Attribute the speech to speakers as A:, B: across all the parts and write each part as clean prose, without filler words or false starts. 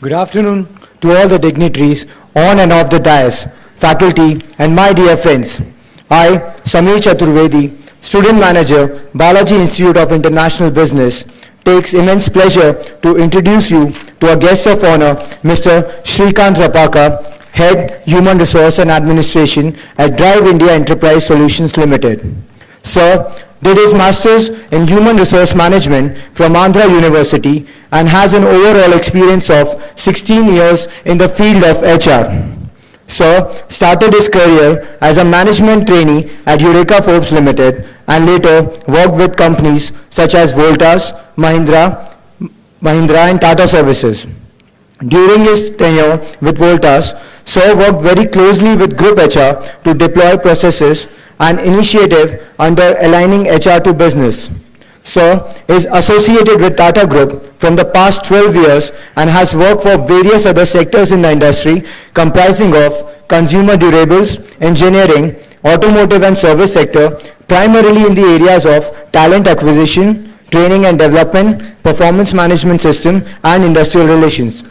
A: Good afternoon to all the dignitaries on and off the dais, faculty, and my dear friends. I, Samir Chaturvedi, Student Manager, Balaji Institute of International Business, takes immense pleasure to introduce you to our guest of honor, Mr.Srikanth Rapaka, Head Human Resource and Administration at Drive India Enterprise Solutions Limited. Sir did his Masters in Human Resource Management from Andhra University and has an overall experience of 16 years in the field of HR. Sir started his career as a management trainee at Eureka Forbes Limited and later worked with companies such as Voltas, Mahindra and Tata Services. During his tenure with Voltas, Sir worked very closely with Group HR to deploy processes and initiative under aligning HR to business. Sir is associated with Tata Group from the past 12 years and has worked for various other sectors in the industry comprising of consumer durables, engineering, automotive and service sector, primarily in the areas of talent acquisition, training and development, performance management system and industrial relations.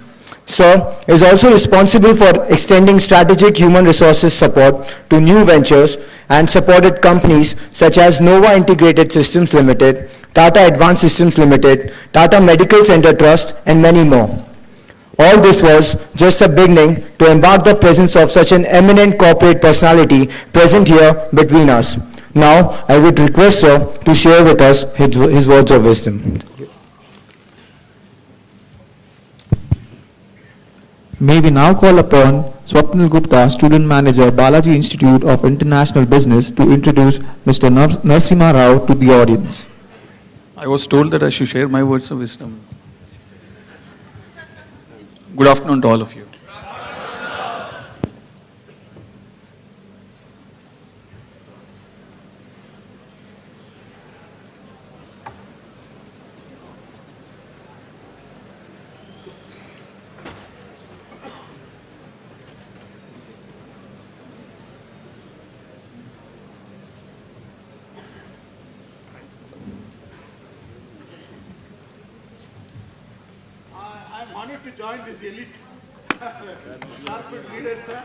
A: Sir is also responsible for extending strategic human resources support to new ventures and supported companies such as Nova Integrated Systems Limited, Tata Advanced Systems Limited, Tata Medical Center Trust, and many more. All this was just a beginning to embark the presence of such an eminent corporate personality present here between us. Now, I would request Sir to share with us his words of wisdom.
B: May we now call upon Swapnil Gupta, Student Manager, Balaji Institute of International Business, to introduce Mr. Narasimha Rao to the audience.
C: I was told that I should share my words of wisdom. Good afternoon to all of you.
D: I'm honored to join this elite corporate leaders, sir.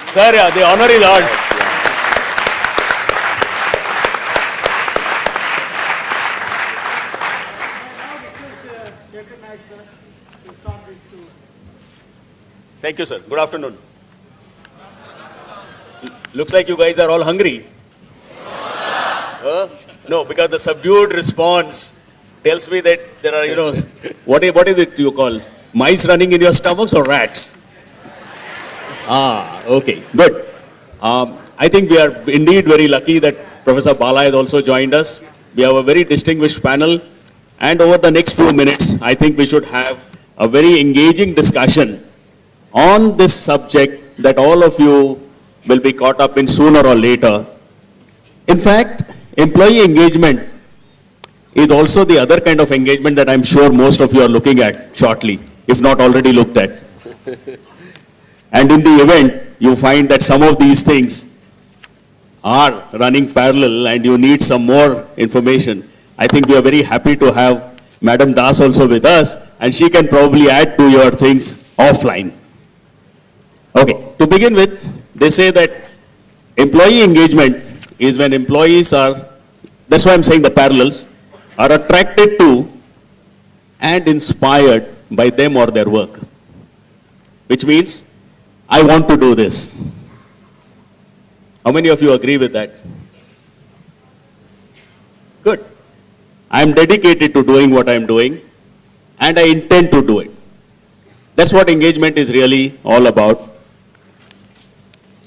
E: Sir, yeah, the honorary lords.
D: Mr.Shekar Naik, sir, to start with you.
E: Thank you, sir. Good afternoon. Looks like you guys are all hungry. No, because the subdued response tells me that there are, what is it you call? Mice running in your stomachs or rats? Okay, good. I think we are indeed very lucky that Professor Bala has also joined us. We have a very distinguished panel, and over the next few minutes, I think we should have a very engaging discussion on this subject that all of you will be caught up in sooner or later. In fact, employee engagement is also the other kind of engagement that I'm sure most of you are looking at shortly, if not already looked at. And in the event, you find that some of these things are running parallel and you need some more information. I think we are very happy to have Madam Das also with us, and she can probably add to your things offline. Okay, to begin with, they say that employee engagement is when employees are, that's why I'm saying the parallels, are attracted to and inspired by them or their work. Which means, I want to do this. How many of you agree with that? Good. I'm dedicated to doing what I'm doing, and I intend to do it. That's what engagement is really all about.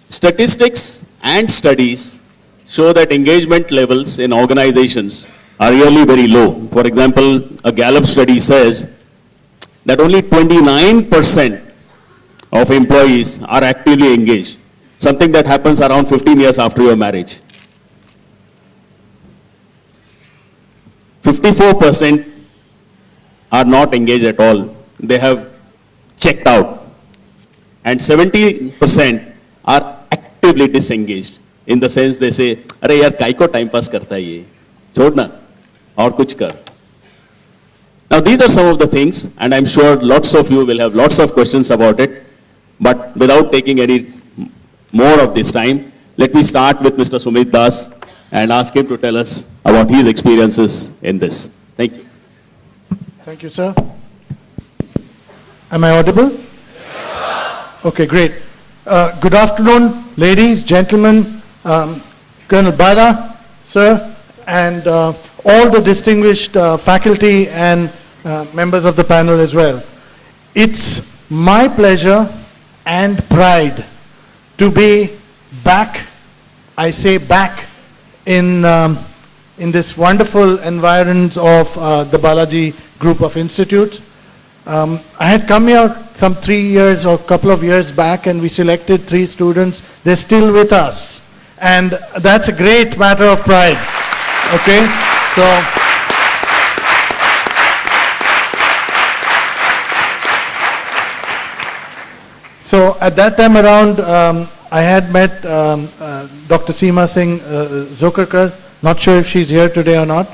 E: Statistics and studies show that engagement levels in organizations are really very low. For example, a Gallup study says that only 29% of employees are actively engaged, something that happens around 15 years after your marriage. 54% are not engaged at all. They have checked out. And 70% are actively disengaged, in the sense they say, "Arey yaar, kai ko time pass karta hai ye? Chhod na, aur kuch kar." Now, these are some of the things, and I'm sure lots of you will have lots of questions about it. But without taking any more of this time, let me start with Mr. Sumeet Das and ask him to tell us about his experiences in this. Thank you.
D: Thank you, sir. Am I audible? Yes, okay, great. Good afternoon, ladies, gentlemen, Colonel Bada, sir, and all the distinguished faculty and members of the panel as well. It's my pleasure and pride to be back, I say back, in this wonderful environs of the Balaji group of institutes. I had come here some 3 years or couple of years back, and we selected 3 students. They're still with us, and that's a great matter of pride. Okay, so at that time around, I had met Dr. Seema Singh Zokarkar. Not sure if she's here today or not,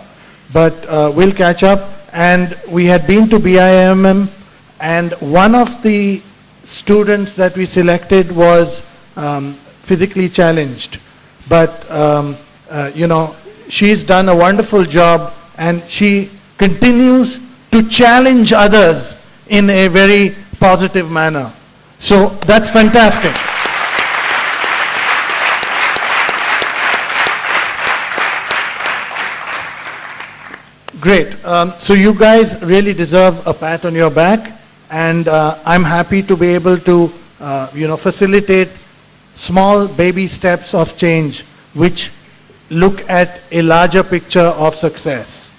D: but we'll catch up. And we had been to BIIM, and one of the students that we selected was physically challenged. But, you know, she's done a wonderful job, and she continues to challenge others in a very positive manner. So that's fantastic. Great. So you guys really deserve a pat on your back, and I'm happy to be able to, you know, facilitate small baby steps of change which look at a larger picture of success.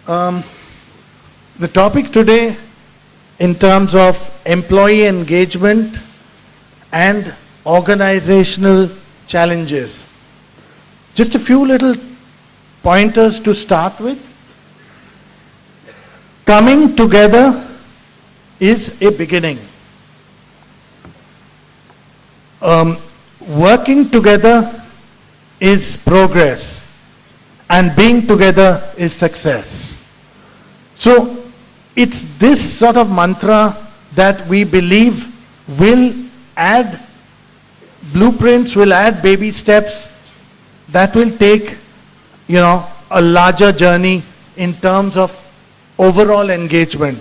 D: The topic today, in terms of employee engagement and organizational challenges. Just a few little pointers to start with. Coming together is a beginning. Working together is progress, and being together is success. So it's this sort of mantra that we believe will add blueprints, will add baby steps that will take, you know, a larger journey in terms of overall engagement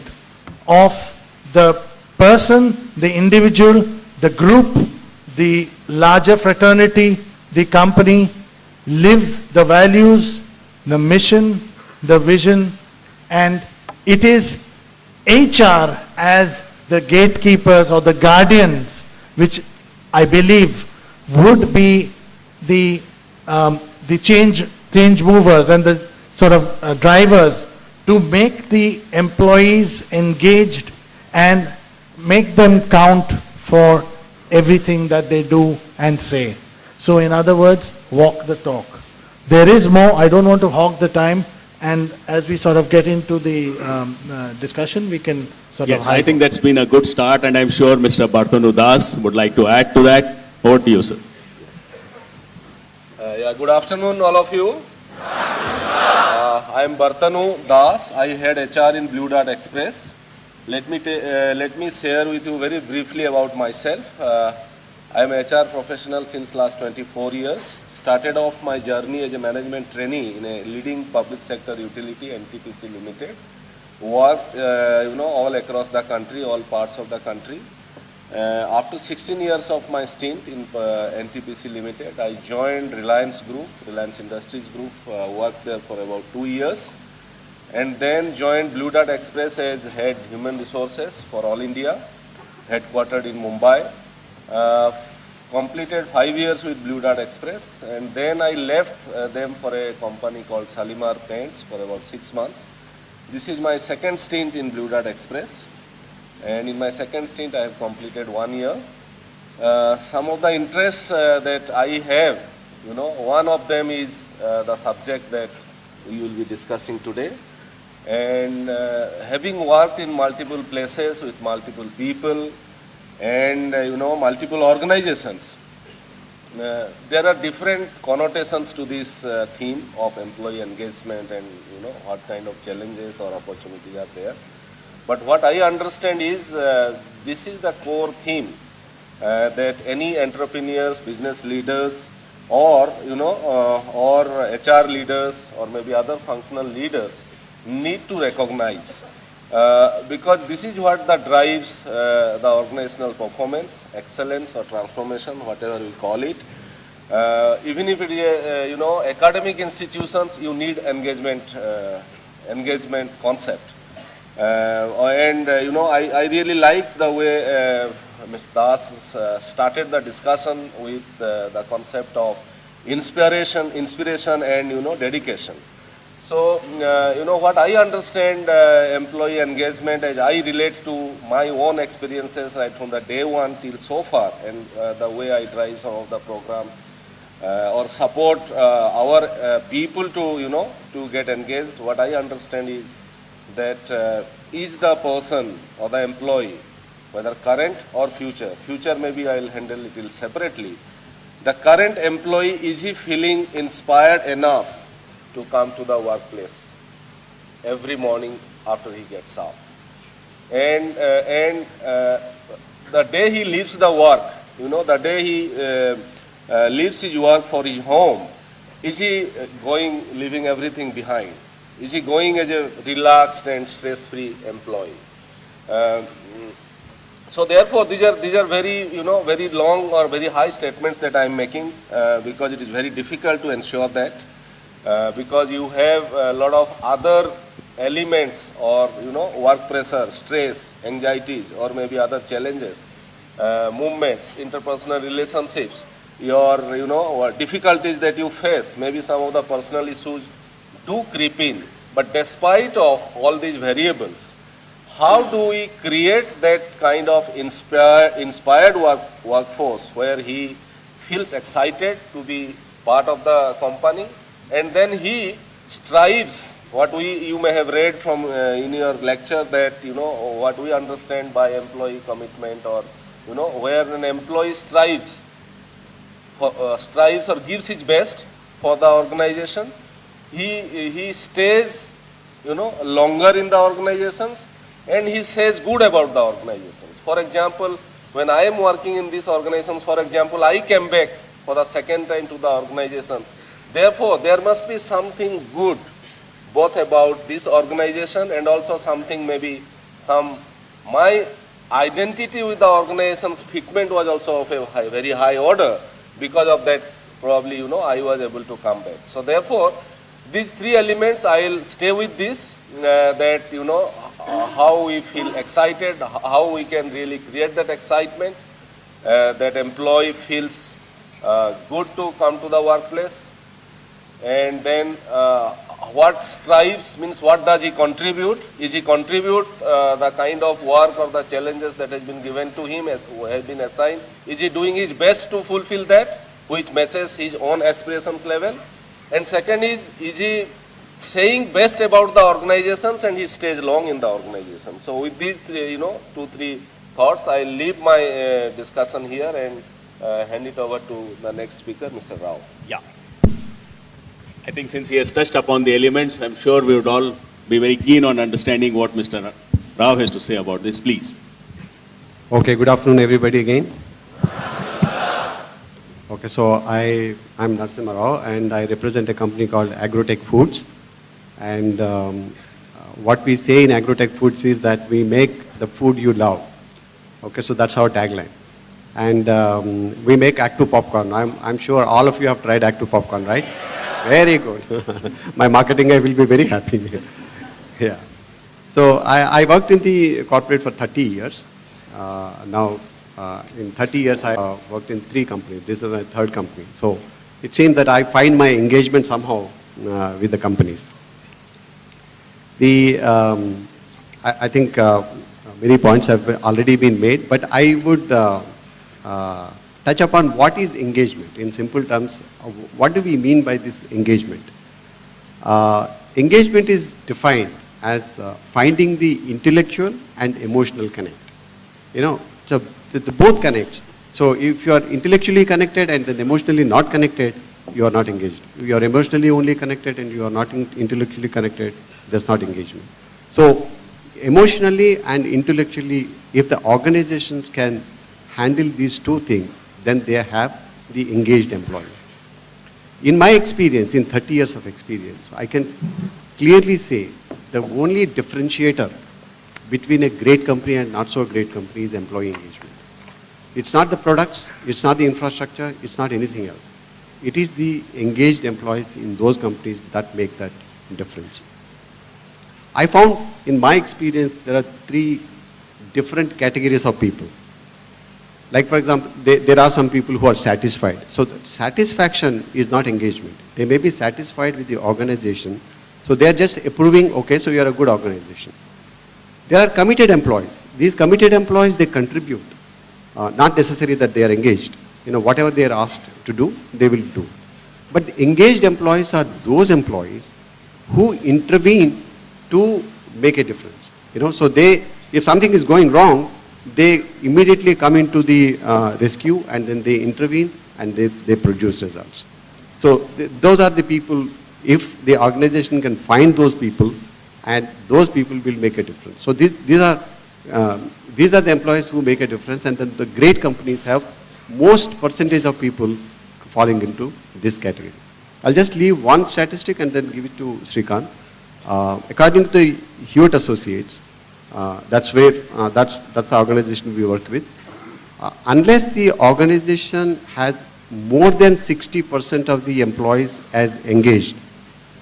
D: of the person, the individual, the group, the larger fraternity, the company, live the values, the mission, the vision, and it is HR as the gatekeepers or the guardians, which I believe would be the change movers and the sort of drivers to make the employees engaged and make them count for everything that they do and say. So in other words, walk the talk. There is more. I don't want to hog the time, and as we sort of get into the discussion, we can sort of...
E: Yes, I think that's been a good start, and I'm sure Mr. Barttanu Das would like to add to that. Over to you, sir.
F: Good afternoon, all of you. I am Barttanu Das. I head HR in Blue Dart Express. Let me share with you very briefly about myself. I am a HR professional since last 24 years. Started off my journey as a management trainee in a leading public sector utility, NTPC Limited. Worked, all across the country, all parts of the country. After 16 years of my stint in NTPC Limited, I joined Reliance Industries Group, worked there for about 2 years, and then joined Blue Dart Express as head human resources for all India, headquartered in Mumbai. Completed 5 years with Blue Dart Express, and then I left them for a company called Shalimar Paints for about 6 months. This is my second stint in Blue Dart Express. And in my second stint, I have completed 1 year. Some of the interests that I have, one of them is the subject that we will be discussing today. And having worked in multiple places with multiple people and, multiple organizations, there are different connotations to this theme of employee engagement and what kind of challenges or opportunities are there. But what I understand is this is the core theme that any entrepreneurs, business leaders, or or HR leaders, or maybe other functional leaders need to recognize, because this is what that drives the organizational performance, excellence, or transformation, whatever we call it. Even if it is academic institutions, you need engagement concept. I really like the way Mr. Das started the discussion with the concept of inspiration and dedication. So what I understand employee engagement as I relate to my own experiences right from the day one till so far, and the way I drive some of the programs or support our people to get engaged. What I understand is that is the person or the employee, whether current or future maybe I will handle it little separately. The current employee, is he feeling inspired enough to come to the workplace every morning after he gets up? And the day he leaves the work, the day he leaves his work for his home, is he leaving everything behind? Is he going as a relaxed and stress-free employee? So therefore, these are very very long or very high statements that I am making because it is very difficult to ensure that because you have a lot of other elements or work pressure, stress, anxieties, or maybe other challenges, movements, interpersonal relationships, your difficulties that you face, maybe some of the personal issues do creep in. But despite of all these variables, how do we create that kind of inspired workforce where he feels excited to be part of the company, and then he strives, what you may have read from in your lecture that what we understand by employee commitment, or where an employee strives or gives his best for the organization. He stays longer in the organizations, and he says good about the organizations. For example, when I am working in these organizations, for example, I came back for the second time to the organizations. Therefore, there must be something good both about this organization and also something, maybe my identity with the organization's fitment was also of a very high order. Because of that, probably, I was able to come back. So therefore, these three elements, I will stay with this, that, how we feel excited, how we can really create that excitement, that employee feels good to come to the workplace, and then what strives means what does he contribute? Is he contribute the kind of work or the challenges that has been given to him, has been assigned? Is he doing his best to fulfill that, which matches his own aspirations level? And second is he saying best about the organizations and he stays long in the organization? So with these three, 2-3 thoughts, I'll leave my discussion here and hand it over to the next speaker, Mr. Rao.
E: Yeah. I think since he has touched upon the elements, I'm sure we would all be very keen on understanding what Mr. Rao has to say about this. Please.
G: Okay, good afternoon everybody again. Okay, so I'm Narasimha Rao and I represent a company called Agrotech Foods. And what we say in Agrotech Foods is that we make the food you love. Okay, so that's our tagline. And we make Actu popcorn. I'm sure all of you have tried Actu popcorn, right? Very good. My marketing guy will be very happy. Yeah. So I worked in the corporate for 30 years. Now, in 30 years, I worked in 3 companies. This is my 3rd company. So it seems that I find my engagement somehow with the companies. I think many points have already been made, but I would touch upon what is engagement. In simple terms, what do we mean by this engagement? Engagement is defined as finding the intellectual and emotional connect. So the both connects So if you are intellectually connected and then emotionally not connected, you are not engaged. If you are emotionally only connected and you are not intellectually connected, there's not engagement. So emotionally and intellectually, if the organizations can handle these two things, then they have the engaged employees. In my experience, in 30 years of experience, I can clearly say the only differentiator between a great company and not so great company is employee engagement. It's not the products, it's not the infrastructure, it's not anything else. It is the engaged employees in those companies that make that difference. I found in my experience there are three different categories of people. Like for example, there are some people who are satisfied. So satisfaction is not engagement. They may be satisfied with the organization. So they are just approving, okay, so you are a good organization. There are committed employees. These committed employees, they contribute. Not necessarily that they are engaged. Whatever they are asked to do, they will do. But the engaged employees are those employees who intervene to make a difference. So if something is going wrong, they immediately come into the rescue and then they intervene and they produce results. So those are the people, if the organization can find those people, and those people will make a difference. So these are the employees who make a difference, and then the great companies have most percentage of people falling into this category. I'll just leave one statistic and then give it to Srikanth. According to the Hewitt Associates, that's the organization we work with. Unless the organization has more than 60% of the employees as engaged,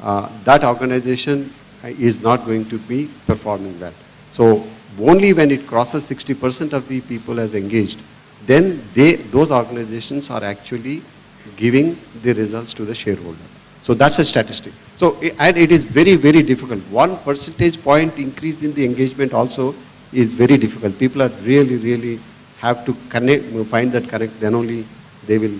G: that organization is not going to be performing well. So only when it crosses 60% of the people as engaged, then those organizations are actually giving the results to the shareholder. So that's a statistic. So and it is very, very difficult. 1 percentage point increase in the engagement also is very difficult. People are really have to find that correct, then only they will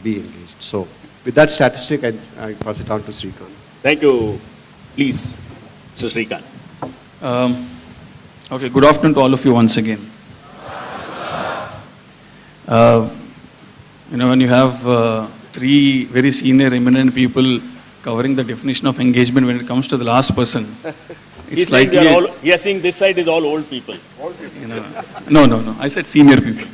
G: be engaged. So with that statistic, I pass it on to Srikanth.
E: Thank you. Please, Mr. Srikanth.
C: Okay, good afternoon to all of you once again. When you have three very senior, eminent people covering the definition of engagement when it comes to the last person,
E: He's saying this side is all old people.
C: No. I said senior people.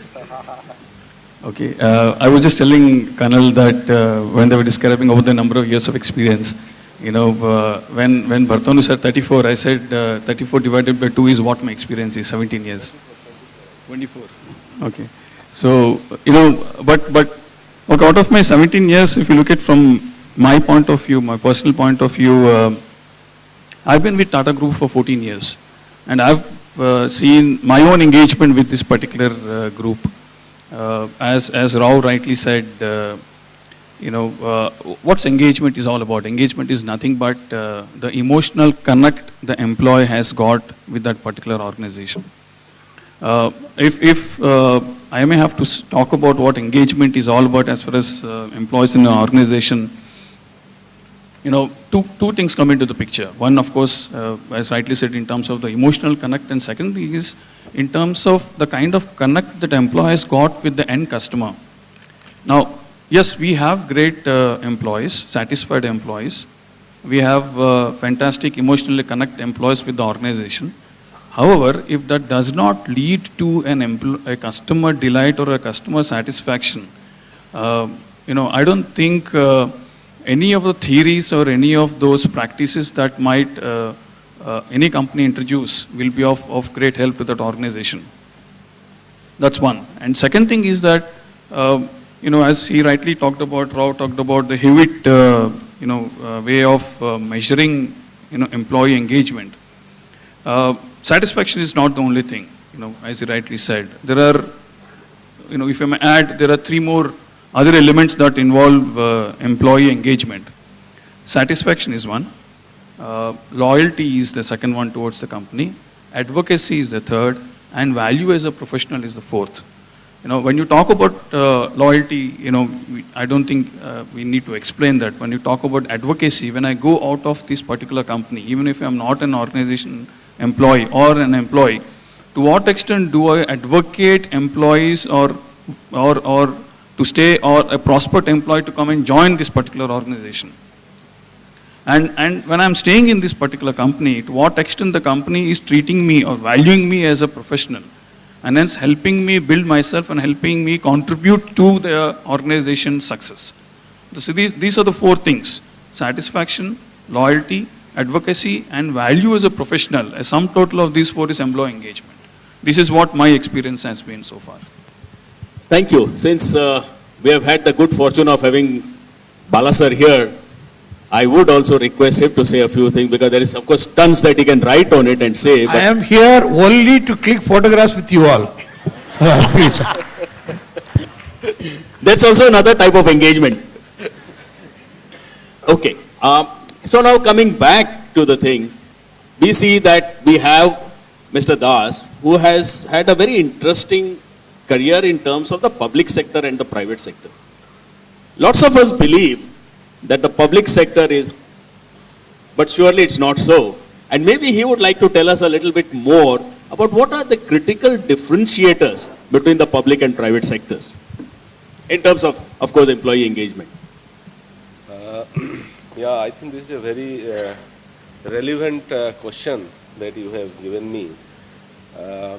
C: Okay. I was just telling Colonel that when they were describing over the number of years of experience, when Barttanu said 34, I said 34 divided by 2 is what my experience is, 17 years. 24. Okay. So, but out of my 17 years, if you look at from my point of view, my personal point of view, I've been with Tata Group for 14 years. And I've seen my own engagement with this particular group. As Rao rightly said, what's engagement is all about. Engagement is nothing but the emotional connect the employee has got with that particular organization. If I may have to talk about what engagement is all about as far as employees in an organization, two things come into the picture. One, of course, as rightly said, in terms of the emotional connect, and second thing is in terms of the kind of connect that employees got with the end customer. Now, yes, we have great employees, satisfied employees. We have fantastic emotionally connect employees with the organization. However, if that does not lead to a customer delight or a customer satisfaction, I don't think any of the theories or any of those practices that might any company introduce will be of great help to that organization. That's one. And second thing is that, as he rightly talked about, Rao talked about the Hewitt, way of measuring, employee engagement. Satisfaction is not the only thing, as he rightly said. There are, if I may add, there are 3 more other elements that involve employee engagement. Satisfaction is one. Loyalty is the second one towards the company. Advocacy is the third. And value as a professional is the fourth. When you talk about loyalty, I don't think we need to explain that. When you talk about advocacy, when I go out of this particular company, even if I'm not an organization employee or an employee, to what extent do I advocate employees or or to stay, or a prospect employee to come and join this particular organization. And when I'm staying in this particular company, to what extent the company is treating me or valuing me as a professional, and hence helping me build myself and helping me contribute to the organization's success. So these are the four things: satisfaction, loyalty, advocacy, and value as a professional. A sum total of these four is employee engagement. This is what my experience has been so far.
E: Thank you. Since we have had the good fortune of having Bala sir here, I would also request him to say a few things, because there is, of course, tons that he can write on it and say.
D: I am here only to click photographs with you all. Please.
E: That's also another type of engagement. Okay. So now coming back to the thing, we see that we have Mr. Das, who has had a very interesting career in terms of the public sector and the private sector. Lots of us believe that the public sector is, but surely it's not so. And maybe he would like to tell us a little bit more about what are the critical differentiators between the public and private sectors in terms of course, employee engagement.
F: Yeah, I think this is a very relevant question that you have given me.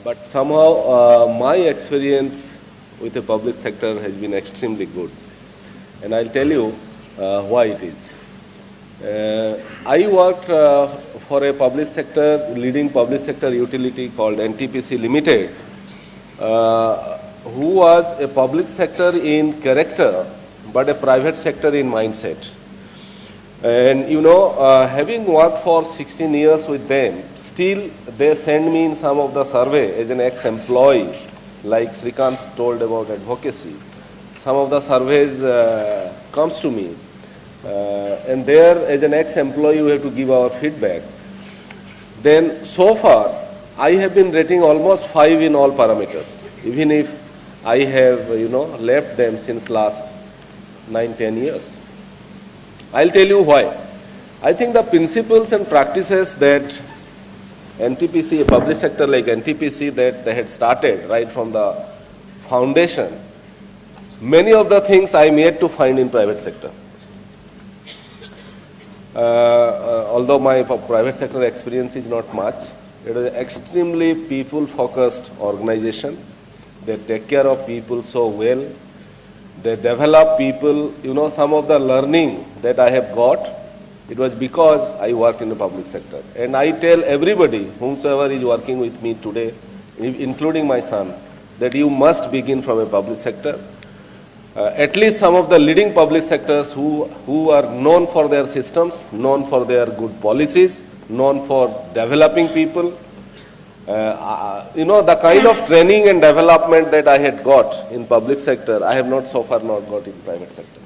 F: But somehow my experience with the public sector has been extremely good. And I'll tell you why it is. I worked for a public sector, leading public sector utility called NTPC Limited, who was a public sector in character, but a private sector in mindset. And you know, having worked for 16 years with them, still they send me in some of the survey as an ex-employee, like Srikanth told about advocacy. Some of the surveys comes to me, and there as an ex-employee we have to give our feedback. Then so far I have been rating almost 5 in all parameters, even if I have left them since last 9-10 years. I'll tell you why. I think the principles and practices that NTPC, a public sector like NTPC, that they had started right from the foundation, many of the things I am yet to find in private sector. Although my private sector experience is not much, it is an extremely people-focused organization. They take care of people so well. They develop people. Some of the learning that I have got, it was because I worked in the public sector. And I tell everybody, whomsoever is working with me today, including my son, that you must begin from a public sector. At least some of the leading public sectors who are known for their systems, known for their good policies, known for developing people. The kind of training and development that I had got in public sector, I have not so far not got in private sector.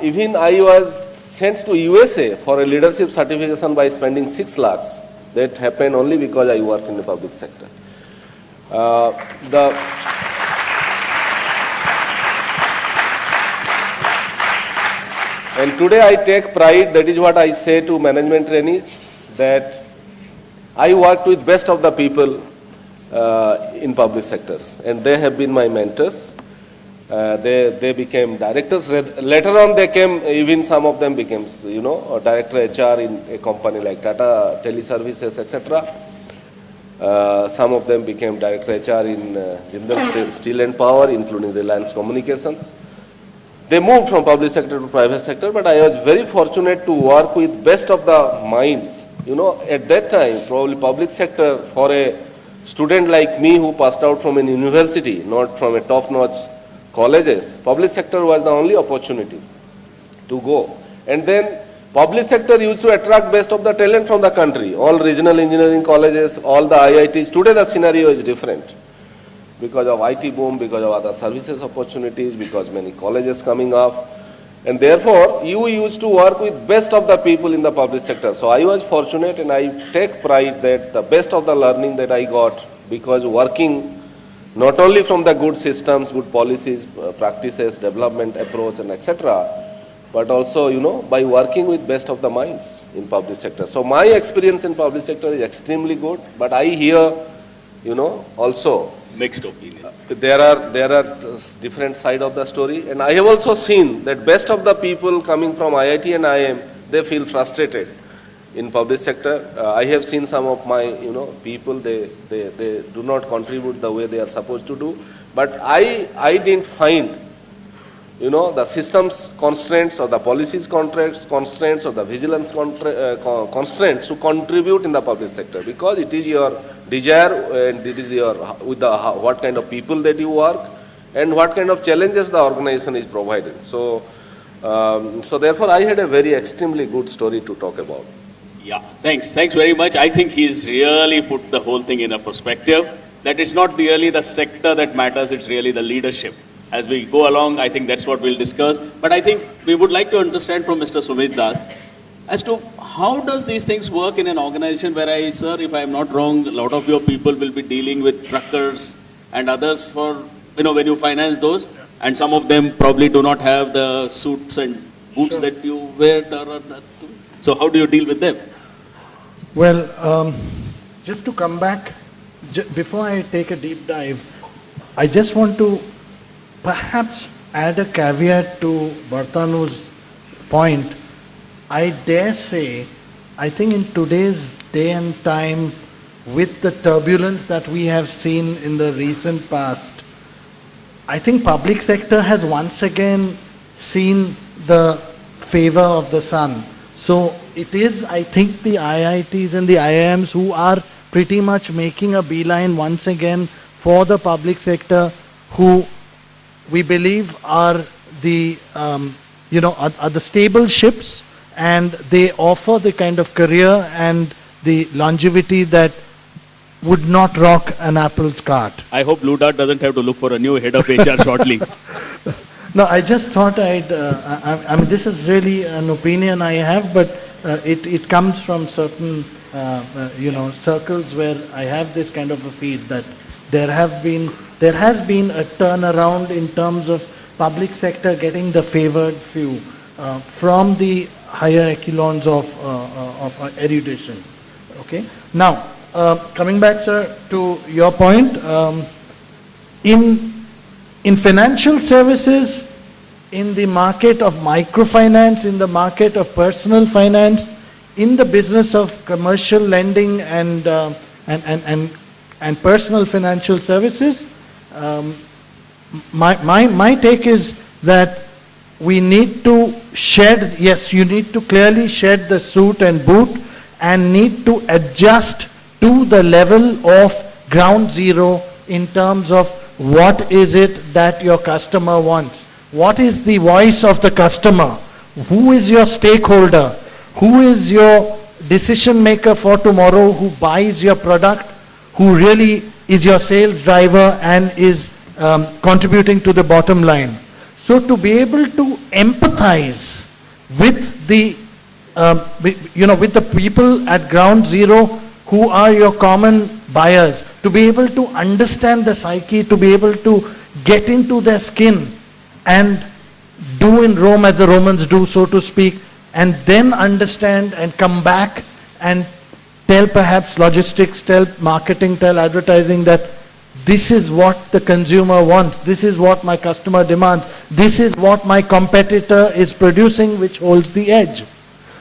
F: Even I was sent to USA for a leadership certification by spending 6 lakhs. That happened only because I worked in the public sector. And today I take pride, that is what I say to management trainees, that I worked with best of the people in public sectors, and they have been my mentors. They became directors. Later on they came, even some of them became, a director HR in a company like Tata Teleservices, etc. Some of them became director HR in Jindal Steel and Power, including Reliance Communications. They moved from public sector to private sector, but I was very fortunate to work with best of the minds. At that time, probably public sector, for a student like me who passed out from a university, not from a top-notch colleges, public sector was the only opportunity to go. And then public sector used to attract best of the talent from the country. All regional engineering colleges, all the IITs. Today the scenario is different because of IT boom, because of other services opportunities, because many colleges coming up. And therefore, you used to work with best of the people in the public sector. So I was fortunate, and I take pride that the best of the learning that I got, because working not only from the good systems, good policies, practices, development approach, and etc., but also, by working with best of the minds in public sector. So my experience in public sector is extremely good, but I hear, also
E: mixed opinions.
F: There are different side of the story, and I have also seen that best of the people coming from IIT and IIM, they feel frustrated in public sector. I have seen some of my people, they do not contribute the way they are supposed to do, but I didn't find the systems constraints or the policies constraints or the vigilance constraints to contribute in the public sector, because it is your desire and it is your what kind of people that you work and what kind of challenges the organization is providing. So therefore I had a very extremely good story to talk about.
E: Yeah, thanks very much. I think he's really put the whole thing in a perspective, that it's not really the sector that matters, it's really the leadership. As we go along, I think that's what we'll discuss. But I think we would like to understand from Mr. Sumeet Das as to how does these things work in an organization where sir, if I'm not wrong, a lot of your people will be dealing with truckers and others for, when you finance those, and some of them probably do not have the suits and boots that you wear. So how do you deal with them?
D: Well, just to come back, before I take a deep dive, I just want to perhaps add a caveat to Barttanu's point. I dare say, I think in today's day and time, with the turbulence that we have seen in the recent past, I think public sector has once again seen the favor of the sun. So it is, I think, the IITs and the IIMs who are pretty much making a beeline once again for the public sector, who we believe are the, are the stable ships, and they offer the kind of career and the longevity that would not rock an Apple's cart.
E: I hope Blue Dart doesn't have to look for a new head of HR shortly.
D: No, I just thought I mean, this is really an opinion I have, but it comes from certain, circles where I have this kind of a feel that there has been a turnaround in terms of public sector getting the favored few from the higher echelons of erudition. Okay. Now, coming back, sir, to your point, in financial services, in the market of microfinance, in the market of personal finance, in the business of commercial lending and personal financial services, my take is that we need to shed, yes, you need to clearly shed the suit and boot and need to adjust to the level of ground zero in terms of what is it that your customer wants. What is the voice of the customer? Who is your stakeholder? Who is your decision maker for tomorrow who buys your product, who really is your sales driver and is contributing to the bottom line? So to be able to empathize with the, with the people at ground zero who are your common buyers, to be able to understand the psyche, to be able to get into their skin and do in Rome as the Romans do, so to speak, and then understand and come back and tell perhaps logistics, tell marketing, tell advertising that this is what the consumer wants, this is what my customer demands, this is what my competitor is producing which holds the edge.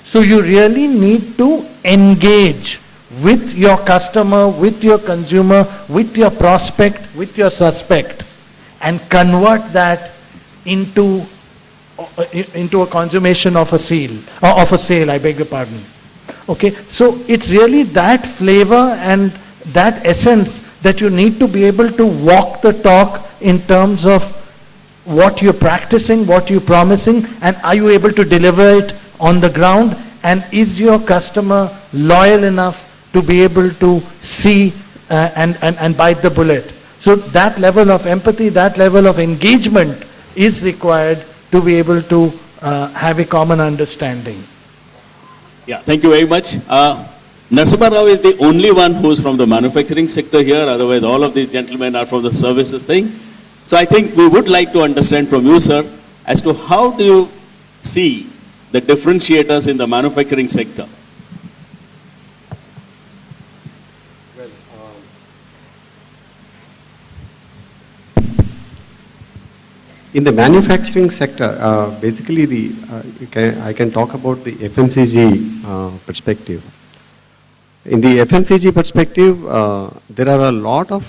D: So you really need to engage with your customer, with your consumer, with your prospect, with your suspect, and convert that into a consummation of a sale, I beg your pardon. Okay, so it's really that flavor and that essence that you need to be able to walk the talk in terms of what you're practicing, what you're promising, and are you able to deliver it on the ground, and is your customer loyal enough to be able to see and bite the bullet. So that level of empathy, that level of engagement is required to be able to have a common understanding.
E: Yeah, thank you very much. Narasimha Rao is the only one who is from the manufacturing sector here, otherwise all of these gentlemen are from the services thing. So I think we would like to understand from you, sir, as to how do you see the differentiators in the manufacturing sector?
G: Well, In the manufacturing sector, basically I can talk about the FMCG perspective. In the FMCG perspective, there are a lot of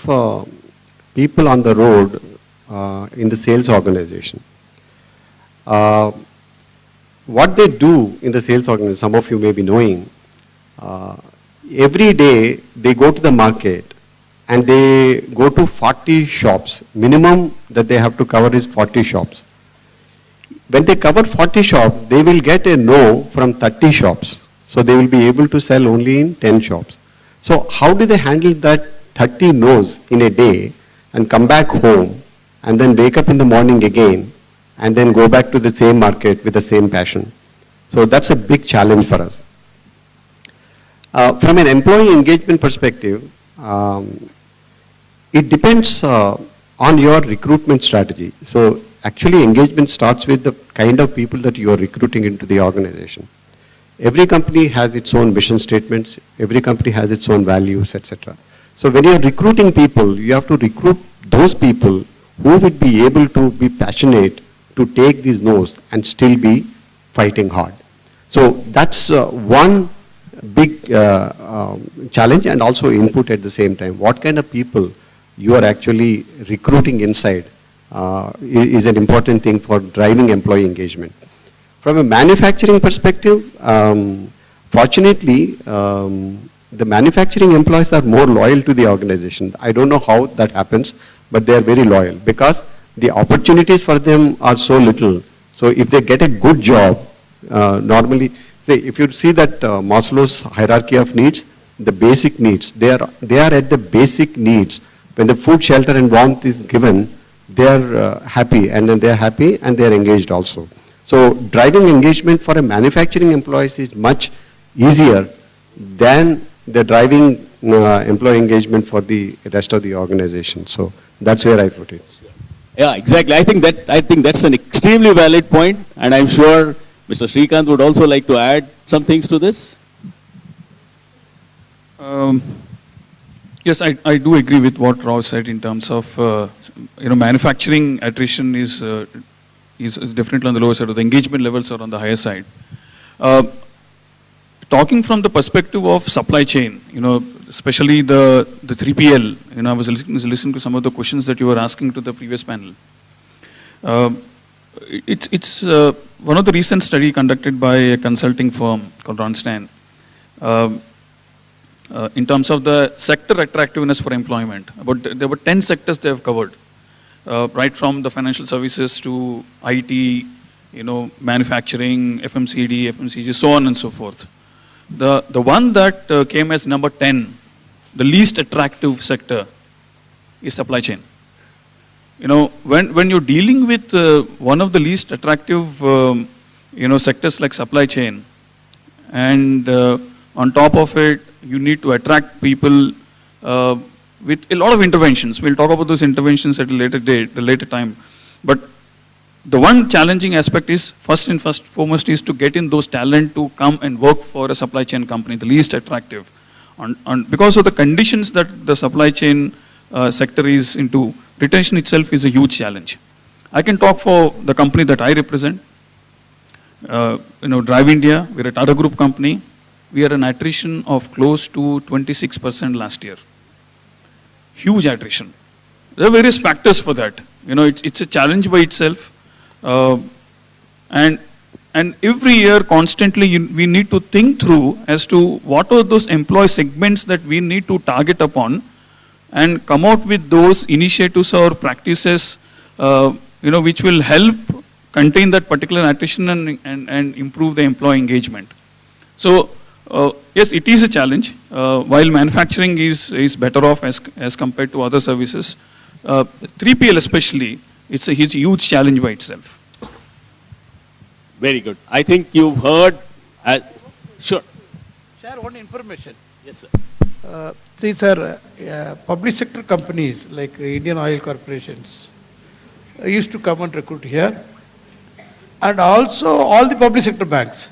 G: people on the road in the sales organization. What they do in the sales organization, some of you may be knowing, every day they go to the market and they go to 40 shops. Minimum that they have to cover is 40 shops. When they cover 40 shops, they will get a no from 30 shops. So they will be able to sell only in 10 shops. So how do they handle that 30 no's in a day and come back home and then wake up in the morning again and then go back to the same market with the same passion? So that's a big challenge for us. From an employee engagement perspective, it depends on your recruitment strategy. So actually engagement starts with the kind of people that you are recruiting into the organization. Every company has its own mission statements, every company has its own values, etc. So when you are recruiting people, you have to recruit those people who would be able to be passionate to take these no's and still be fighting hard. So that's one big challenge and also input at the same time. What kind of people you are actually recruiting inside is an important thing for driving employee engagement. From a manufacturing perspective, fortunately, the manufacturing employees are more loyal to the organization. I don't know how that happens, but they are very loyal because the opportunities for them are so little. So if they get a good job, normally, say if you see that Maslow's hierarchy of needs, the basic needs, they are at the basic needs. When the food, shelter and warmth is given, they are happy, and then they are happy and they are engaged also. So driving engagement for a manufacturing employees is much easier than the driving employee engagement for the rest of the organization. So that's where I put it.
E: Yeah, exactly. I think that's an extremely valid point, and I'm sure Mr. Srikanth would also like to add some things to this.
C: Yes, I do agree with what Rao said in terms of manufacturing attrition is definitely on the lower side, or the engagement levels are on the higher side. Talking from the perspective of supply chain, especially the 3PL, I was listening to some of the questions that you were asking to the previous panel. It's one of the recent study conducted by a consulting firm called Randstad, in terms of the sector attractiveness for employment. There were 10 sectors they have covered, right from the financial services to IT, manufacturing, FMCG, so on and so forth. The one that came as number 10, the least attractive sector, is supply chain. When you're dealing with one of the least attractive, sectors like supply chain, and on top of it, you need to attract people with a lot of interventions. We'll talk about those interventions at a later time. But the one challenging aspect is, first and foremost, is to get in those talent to come and work for a supply chain company, the least attractive. Because of the conditions that the supply chain sector is into, retention itself is a huge challenge. I can talk for the company that I represent. Drive India, we're a Tata Group company. We are an attrition of close to 26% last year. Huge attrition. There are various factors for that. It's a challenge by itself. And every year, constantly, we need to think through as to what are those employee segments that we need to target upon, and come out with those initiatives or practices, which will help contain that particular attrition and improve the employee engagement. So, yes, it is a challenge. While manufacturing is better off as compared to other services, 3PL especially, it's a huge challenge by itself.
E: Very good. I think you've heard. Sure.
D: Share one information.
E: Yes, sir.
D: See, sir, public sector companies like Indian oil corporations used to come and recruit here, and also all the public sector banks.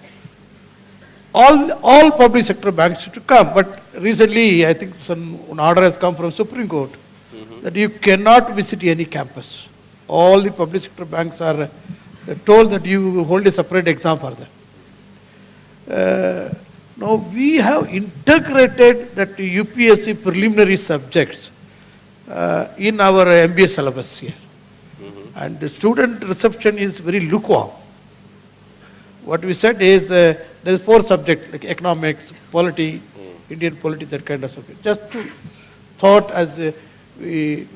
D: All public sector banks to come, but recently I think an order has come from Supreme Court that you cannot visit any campus. all the public sector banks are told that you hold a separate exam for them. Now we have integrated that UPSC preliminary subjects in our MBA syllabus here. And the student reception is very lukewarm. What we said is there is 4 subjects like economics, polity, Indian polity, that kind of subject. Just to thought as we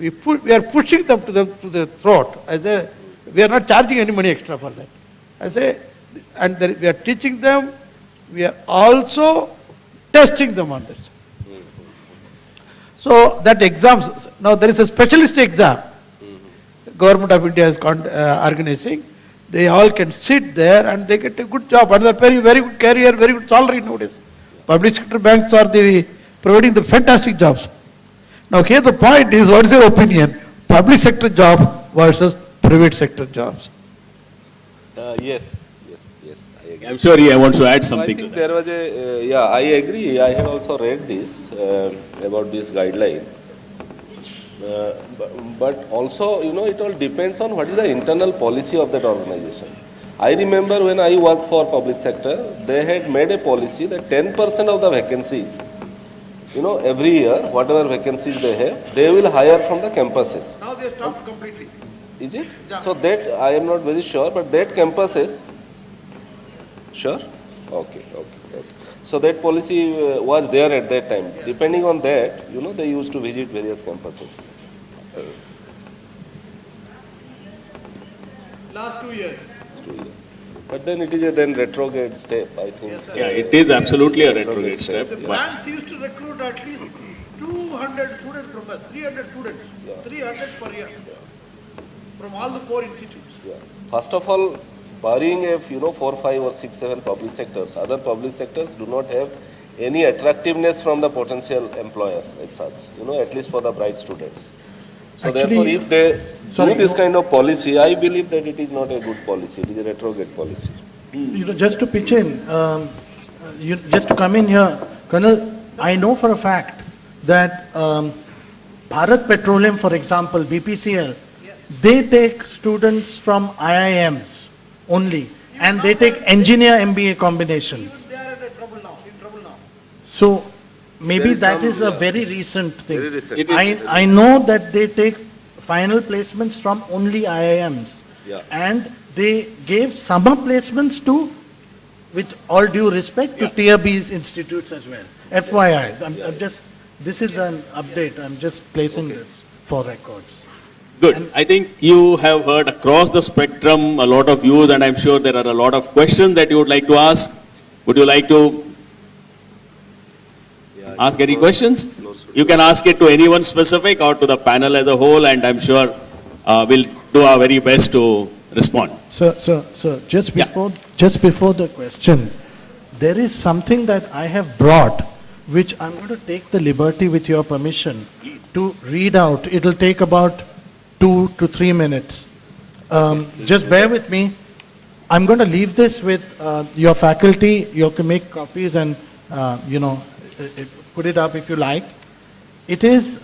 D: are pushing them to the throat as a, we are not charging any money extra for that. As a, and there, we are teaching them, we are also testing them on this. So that exams, now there is a specialist exam. Government of India is organizing. They all can sit there and they get a good job and they're very, very good career, very good salary nowadays. Public sector banks are providing the fantastic jobs. Now here the point is, what is your opinion? Public sector job versus private sector jobs.
F: Yes, I agree.
E: I'm sure he wants to add
F: I
E: something
F: think
E: to
F: there was a, I agree. I have also read this, about this guideline. But also, it all depends on what is the internal policy of that organization. I remember when I worked for public sector, they had made a policy that 10% of the vacancies, every year, whatever vacancies they have, they will hire from the campuses.
D: Now they stopped completely.
F: Is it? So that, I am not very sure, but that campuses, sure? Okay. So that policy was there at that time. Depending on that, they used to visit various campuses.
D: Last 2 years.
F: 2 years. But then it is a then retrograde step, I think.
D: Yes, sir.
E: Yeah, it is absolutely a retrograde step.
D: The
E: But
D: banks used to recruit at least 200 students from us, 300 students, 300 per year, from all the 4 institutes.
F: Yeah. First of all, barring a 4, 5 or 6, 7 public sectors, other public sectors do not have any attractiveness from the potential employer as such, at least for the bright students. So
D: Actually,
F: therefore, if they
D: sorry,
F: do this kind of policy, I believe that it is not a good policy, it is a retrograde policy.
D: Just to pitch in, just to come in here, Colonel, I know for a fact that Bharat Petroleum, for example, BPCL, they take students from IIMs only, and they take engineer MBA combination. They are in trouble now. So maybe
F: There is
D: that
F: some,
D: is a very recent thing.
F: Very recent.
E: It is-
D: I know that they take final placements from only IIMs.
F: Yeah.
D: And they gave summer placements to, with all due respect, to Tier B's institutes as well. FYI, I'm just, this is an update, I'm just placing this for records.
E: good. I think you have heard across the spectrum a lot of views, and I'm sure there are a lot of questions that you would like to ask. Would you like to ask any questions? You can ask it to anyone specific or to the panel as a whole, and I'm sure we'll do our very best to respond.
D: So, just before the question, there is something that I have brought, which I'm going to take the liberty, with your permission, to read out. It'll take about 2 to 3 minutes. Just bear with me. I'm going to leave this with your faculty. You can make copies and, put it up if you like. It is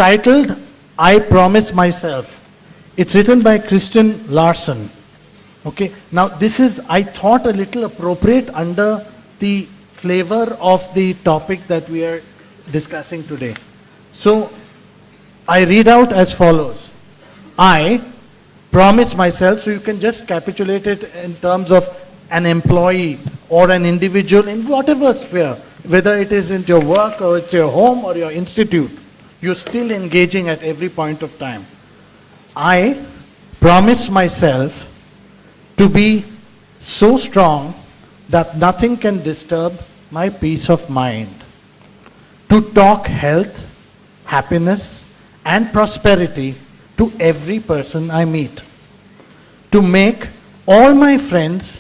D: titled, I Promise Myself. It's written by Christian Larson. Okay. Now this is, I thought, a little appropriate under the flavor of the topic that we are discussing today. So I read out as follows. I promise myself, so you can just capitulate it in terms of an employee or an individual in whatever sphere, whether it is in your work or it's your home or your institute, you're still engaging at every point of time. I promise myself to be so strong that nothing can disturb my peace of mind. To talk health, happiness, and prosperity to every person I meet. To make all my friends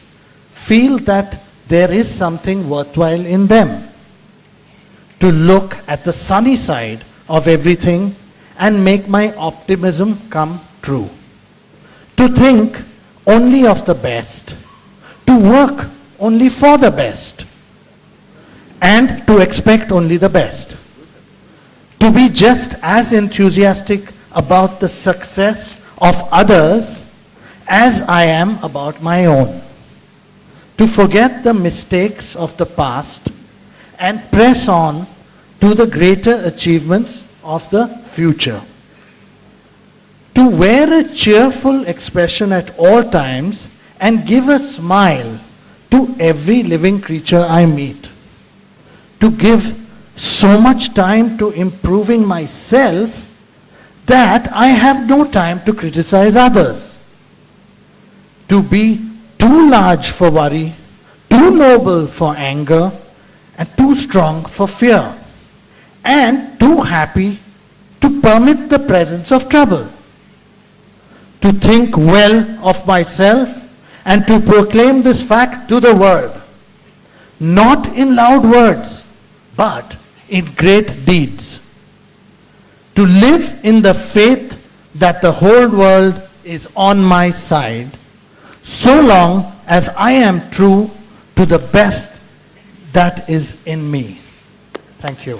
D: feel that there is something worthwhile in them. To look at the sunny side of everything and make my optimism come true. To think only of the best. To work only for the best. And to expect only the best. To be just as enthusiastic about the success of others as I am about my own. To forget the mistakes of the past and press on to the greater achievements of the future. To wear a cheerful expression at all times and give a smile to every living creature I meet. To give so much time to improving myself that I have no time to criticize others. To be too large for worry, too noble for anger, and too strong for fear, and too happy to permit the presence of trouble. To think well of myself and to proclaim this fact to the world, not in loud words, but in great deeds. To live in the faith that the whole world is on my side, so long as I am true to the best that is in me. Thank you.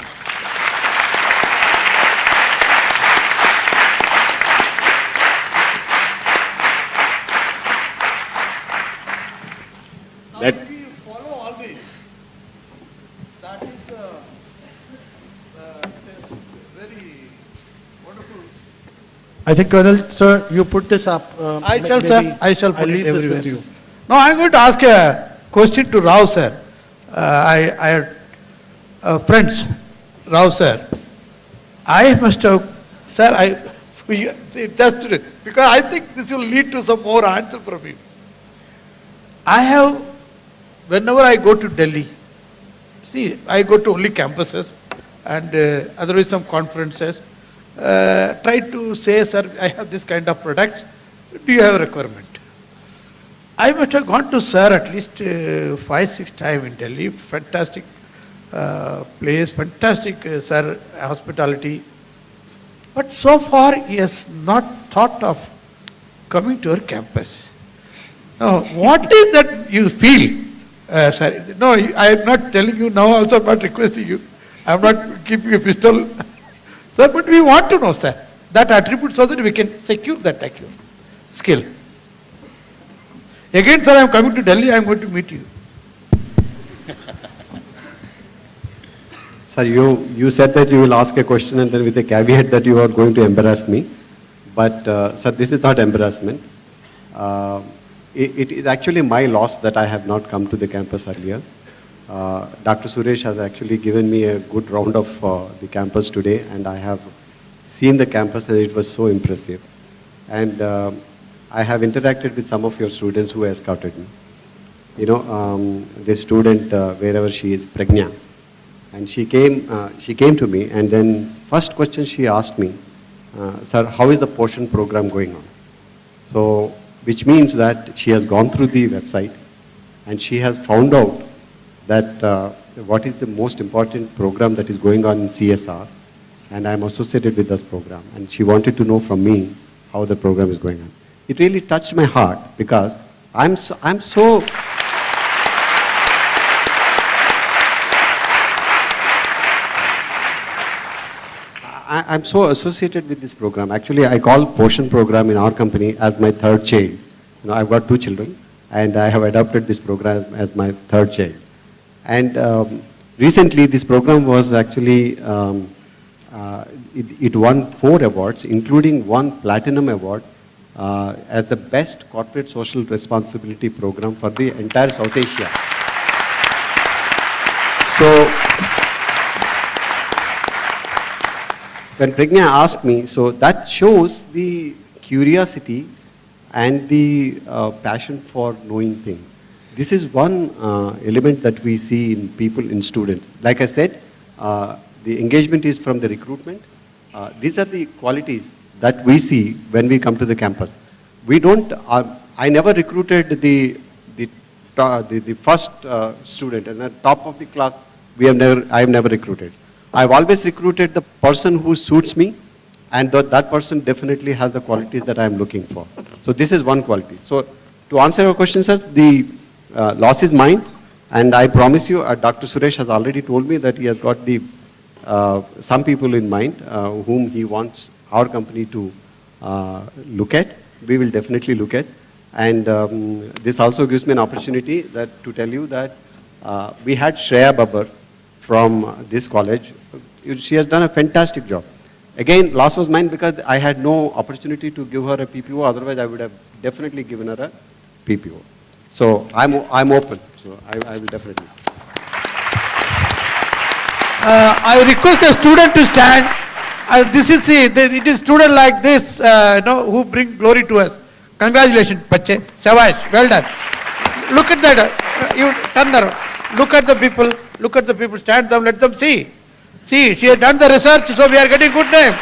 E: That,
D: Follow all these. That is very wonderful. I think, Colonel, sir, you put this up.
H: I shall, sir. I shall put
D: leave
H: it
D: this
H: everywhere.
D: with you.
H: Now, I'm going to ask a question to Rao, sir. Friends, Rao, sir. I must have, sir, just because I think this will lead to some more answer from you. I have, whenever I go to Delhi, see, I go to only campuses and otherwise some conferences, try to say, sir, I have this kind of product, do you have a requirement? I must have gone to sir at least 5-6 times in Delhi, fantastic place, fantastic sir hospitality. But so far he has not thought of coming to our campus. Now, what is that you feel? Sir, no, I am not telling you now, also I am not requesting you. I am not keeping a pistol. Sir, but we want to know, sir, that attribute so that we can secure that skill. Again, sir, I am coming to Delhi, I am going to meet you.
G: Sir, you said that you will ask a question and then with a caveat that you are going to embarrass me. But, sir, this is not embarrassment. It is actually my loss that I have not come to the campus earlier. Dr. Suresh has actually given me a good round of the campus today, and I have seen the campus and it was so impressive. And I have interacted with some of your students who escorted me. You know, this student, wherever she is, Pragnya, and she came to me, and then first question she asked me, sir, how is the portion program going on? So, which means that she has gone through the website and she has found out that what is the most important program that is going on in CSR, and I am associated with this program, and she wanted to know from me how the program is going on. It really touched my heart because I'm so associated with this program. Actually, I call portion program in our company as my third child. You know, I've got 2 children, and I have adopted this program as my third child. And recently, this program was actually, it won 4 awards, including 1 platinum award as the best corporate social responsibility program for the entire South Asia. So, when Pragnya asked me, so that shows the curiosity and the passion for knowing things. This is one element that we see in people, in students. Like I said, the engagement is from the recruitment. These are the qualities that we see when we come to the campus. We don't, I never recruited the first student, and at the top of the class, I have never recruited. I've always recruited the person who suits me, and that person definitely has the qualities that I'm looking for. So this is one quality. So to answer your question, sir, the loss is mine, and I promise you, Dr. Suresh has already told me that he has got some people in mind whom he wants our company to look at. We will definitely look at. And this also gives me an opportunity to tell you that we had Shreya Babbar from this college. She has done a fantastic job. Again, loss was mine because I had no opportunity to give her a PPO. Otherwise, I would have definitely given her a PPO. So I'm open. So I will definitely.
H: I request the student to stand. It is student like this, who bring glory to us. Congratulations, Bache. Shabash, well done. Look at that. You turn around. Look at the people. Look at the people. Stand them. Let them see. See, she has done the research, so we are getting good name.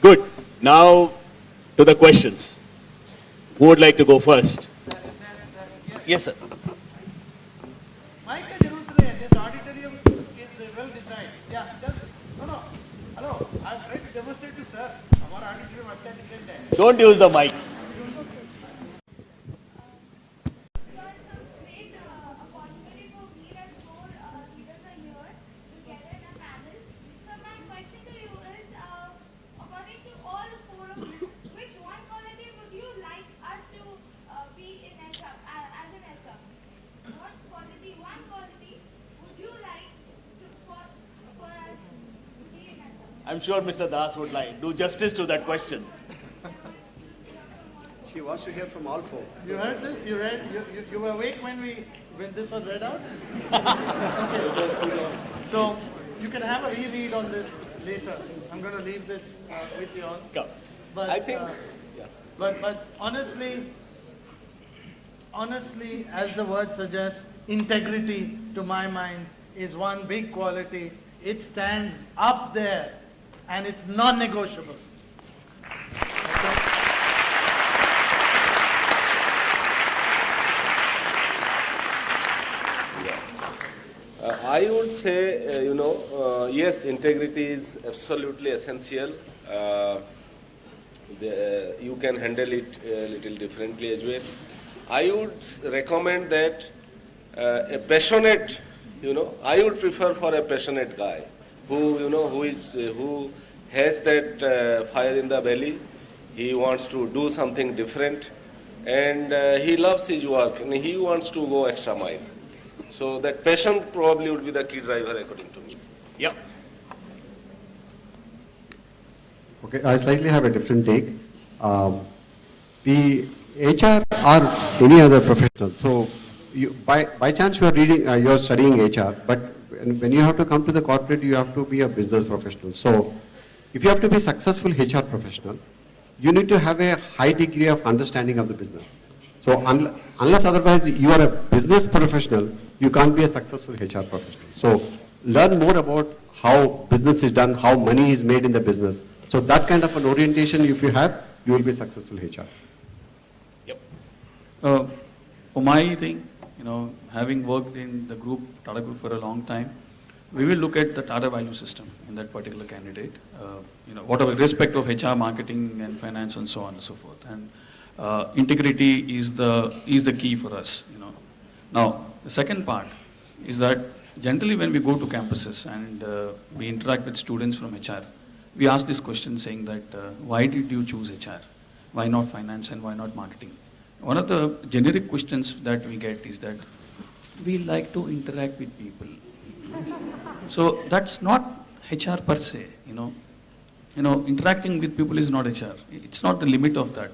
E: Good. Now to the questions. Who would like to go first? Yes, sir.
H: This auditorium is well designed. Yeah, just, no. Hello, I'm trying to demonstrate to sir. Our auditorium अच्छा designed है.
E: Don't use the mic. I'm sure Mr. Das would like do justice to that question.
G: She wants to hear from all four.
H: You heard this? You were awake when this was read out? Okay. So you can have a reread on this later. I'm going to leave this with you all.
E: Come.
H: But
F: I think,
H: but honestly, as the word suggests, integrity, to my mind, is one big quality. It stands up there, and it's non-negotiable.
F: I would say, yes, integrity is absolutely essential. You can handle it a little differently as well. I would recommend that a passionate, I would prefer for a passionate guy who has that fire in the belly. He wants to do something different, and he loves his work, and he wants to go extra mile. So that passion probably would be the key driver, according to me.
E: Yeah.
G: Okay, I slightly have a different take. The HR or any other professional. So, by chance you are studying HR, but when you have to come to the corporate, you have to be a business professional. So, if you have to be a successful HR professional, you need to have a high degree of understanding of the business. So, unless otherwise you are a business professional, you can't be a successful HR professional. So, learn more about how business is done, how money is made in the business. So, that kind of an orientation, if you have, you will be a successful HR.
E: Yep.
C: For my thing, having worked in the Tata Group for a long time, we will look at the Tata value system in that particular candidate, whatever respect of HR, marketing and finance and so on and so forth. And integrity is the key for us. Now, the second part is that generally when we go to campuses and we interact with students from HR, we ask this question saying that, why did you choose HR? Why not finance and why not marketing? One of the generic questions that we get is that we like to interact with people. So that's not HR per se, interacting with people is not HR. It's not the limit of that.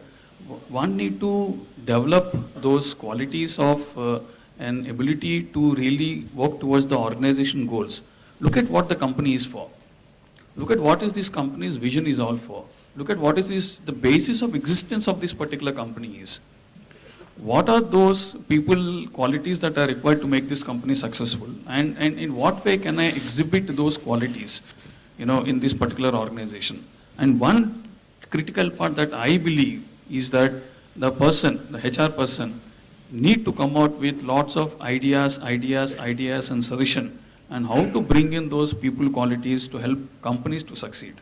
C: One need to develop those qualities of an ability to really work towards the organization goals. Look at what the company is for. Look at what is this company's vision is all for. Look at what is the basis of existence of this particular company is. What are those people qualities that are required to make this company successful, and in what way can I exhibit those qualities, in this particular organization? And one critical part that I believe is that the HR person, need to come out with lots of ideas and suggestion, and how to bring in those people qualities to help companies to succeed.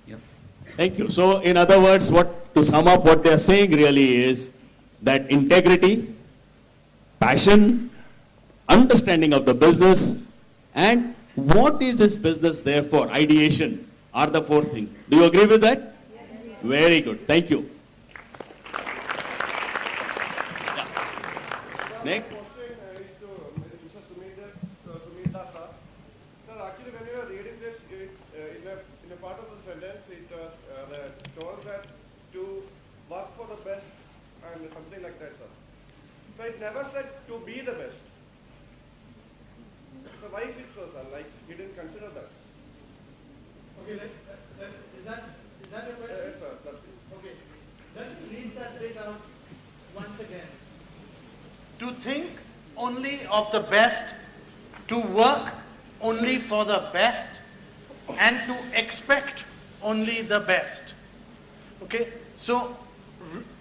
C: Yeah.
E: Thank you. So in other words, to sum up what they are saying really is that integrity, passion, understanding of the business, and what is this business there for, ideation, are the four things. Do you agree with that? Yes. Very good. Thank you. Yeah. Nick?
I: Mr. Sumeet, sir, actually when you are reading this, in a part of the sentence, it shows that to work for the best and something like that, sir. So it never said to be the best. So why is it so, sir? Like, he didn't consider that.
H: Okay, is that a question?
I: Yes, sir. That's it.
H: Okay, let me read that bit out once again. To think only of the best, to work only for the best, and to expect only the best. Okay, so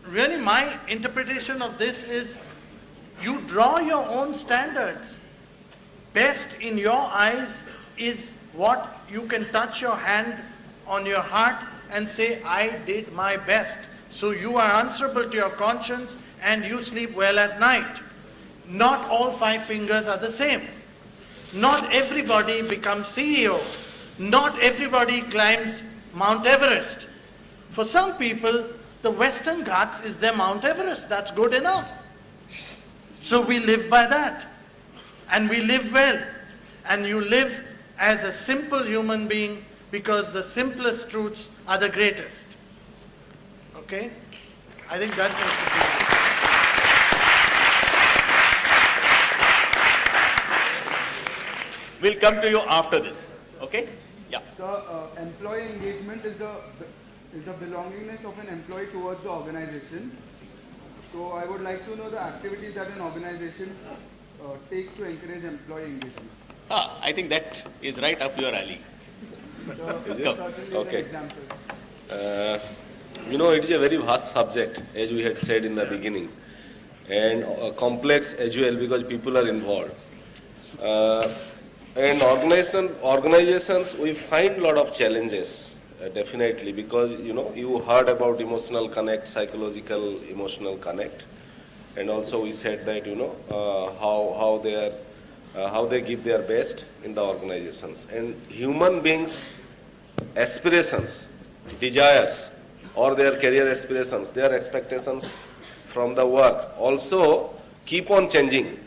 H: really my interpretation of this is you draw your own standards. Best in your eyes is what you can touch your hand on your heart and say, I did my best. So you are answerable to your conscience and you sleep well at night. Not all 5 fingers are the same. Not everybody becomes CEO. Not everybody climbs Mount Everest. For some people, the Western Ghats is their Mount Everest. That's good enough. So we live by that. And we live well. And you live as a simple human being because the simplest truths are the greatest. Okay? I think that makes it easy.
E: We'll come to you after this. Okay? Yeah.
J: So, employee engagement is the belongingness of an employee towards the organization. So, I would like to know the activities that an organization takes to encourage employee engagement.
E: I think that is right up your alley.
J: So,
E: Go.
J: certainly
F: Okay.
J: an example.
F: It is a very vast subject, as we had said in the beginning, and complex as well because people are involved. And organizations, we find a lot of challenges, definitely, because, you heard about emotional connect, psychological emotional connect, and also we said that, how they give their best in the organizations. And human beings' aspirations, desires, or their career aspirations, their expectations from the work also keep on changing.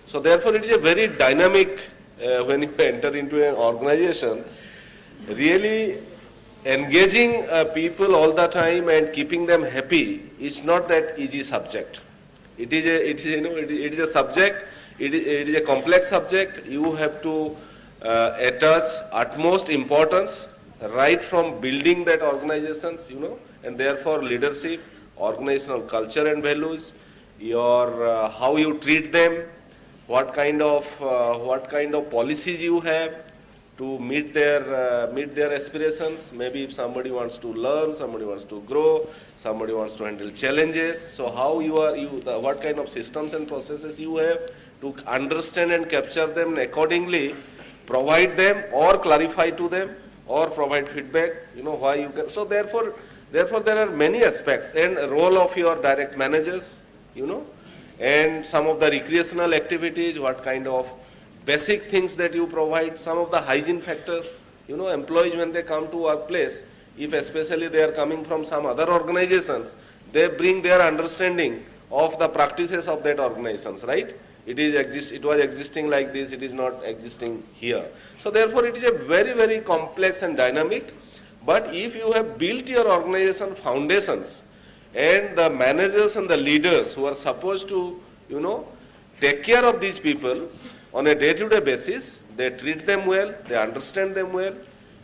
F: So therefore it is a very dynamic, when you enter into an organization, really engaging people all the time and keeping them happy is not that easy subject. It is a subject, it is a complex subject. You have to attach utmost importance right from building that organizations, and therefore leadership, organizational culture and values, your how you treat them, what kind of policies you have to meet their aspirations. Maybe if somebody wants to learn, somebody wants to grow, somebody wants to handle challenges. So how what kind of systems and processes you have to understand and capture them and accordingly provide them or clarify to them or provide feedback, why you can. So therefore there are many aspects, and role of your direct managers, and some of the recreational activities, what kind of basic things that you provide, some of the hygiene factors, employees when they come to workplace, if especially they are coming from some other organizations, they bring their understanding of the practices of that organizations, right? It was existing like this, it is not existing here. So therefore it is a very, very complex and dynamic. But if you have built your organization foundations, and the managers and the leaders who are supposed to, take care of these people on a day-to-day basis, they treat them well, they understand them well,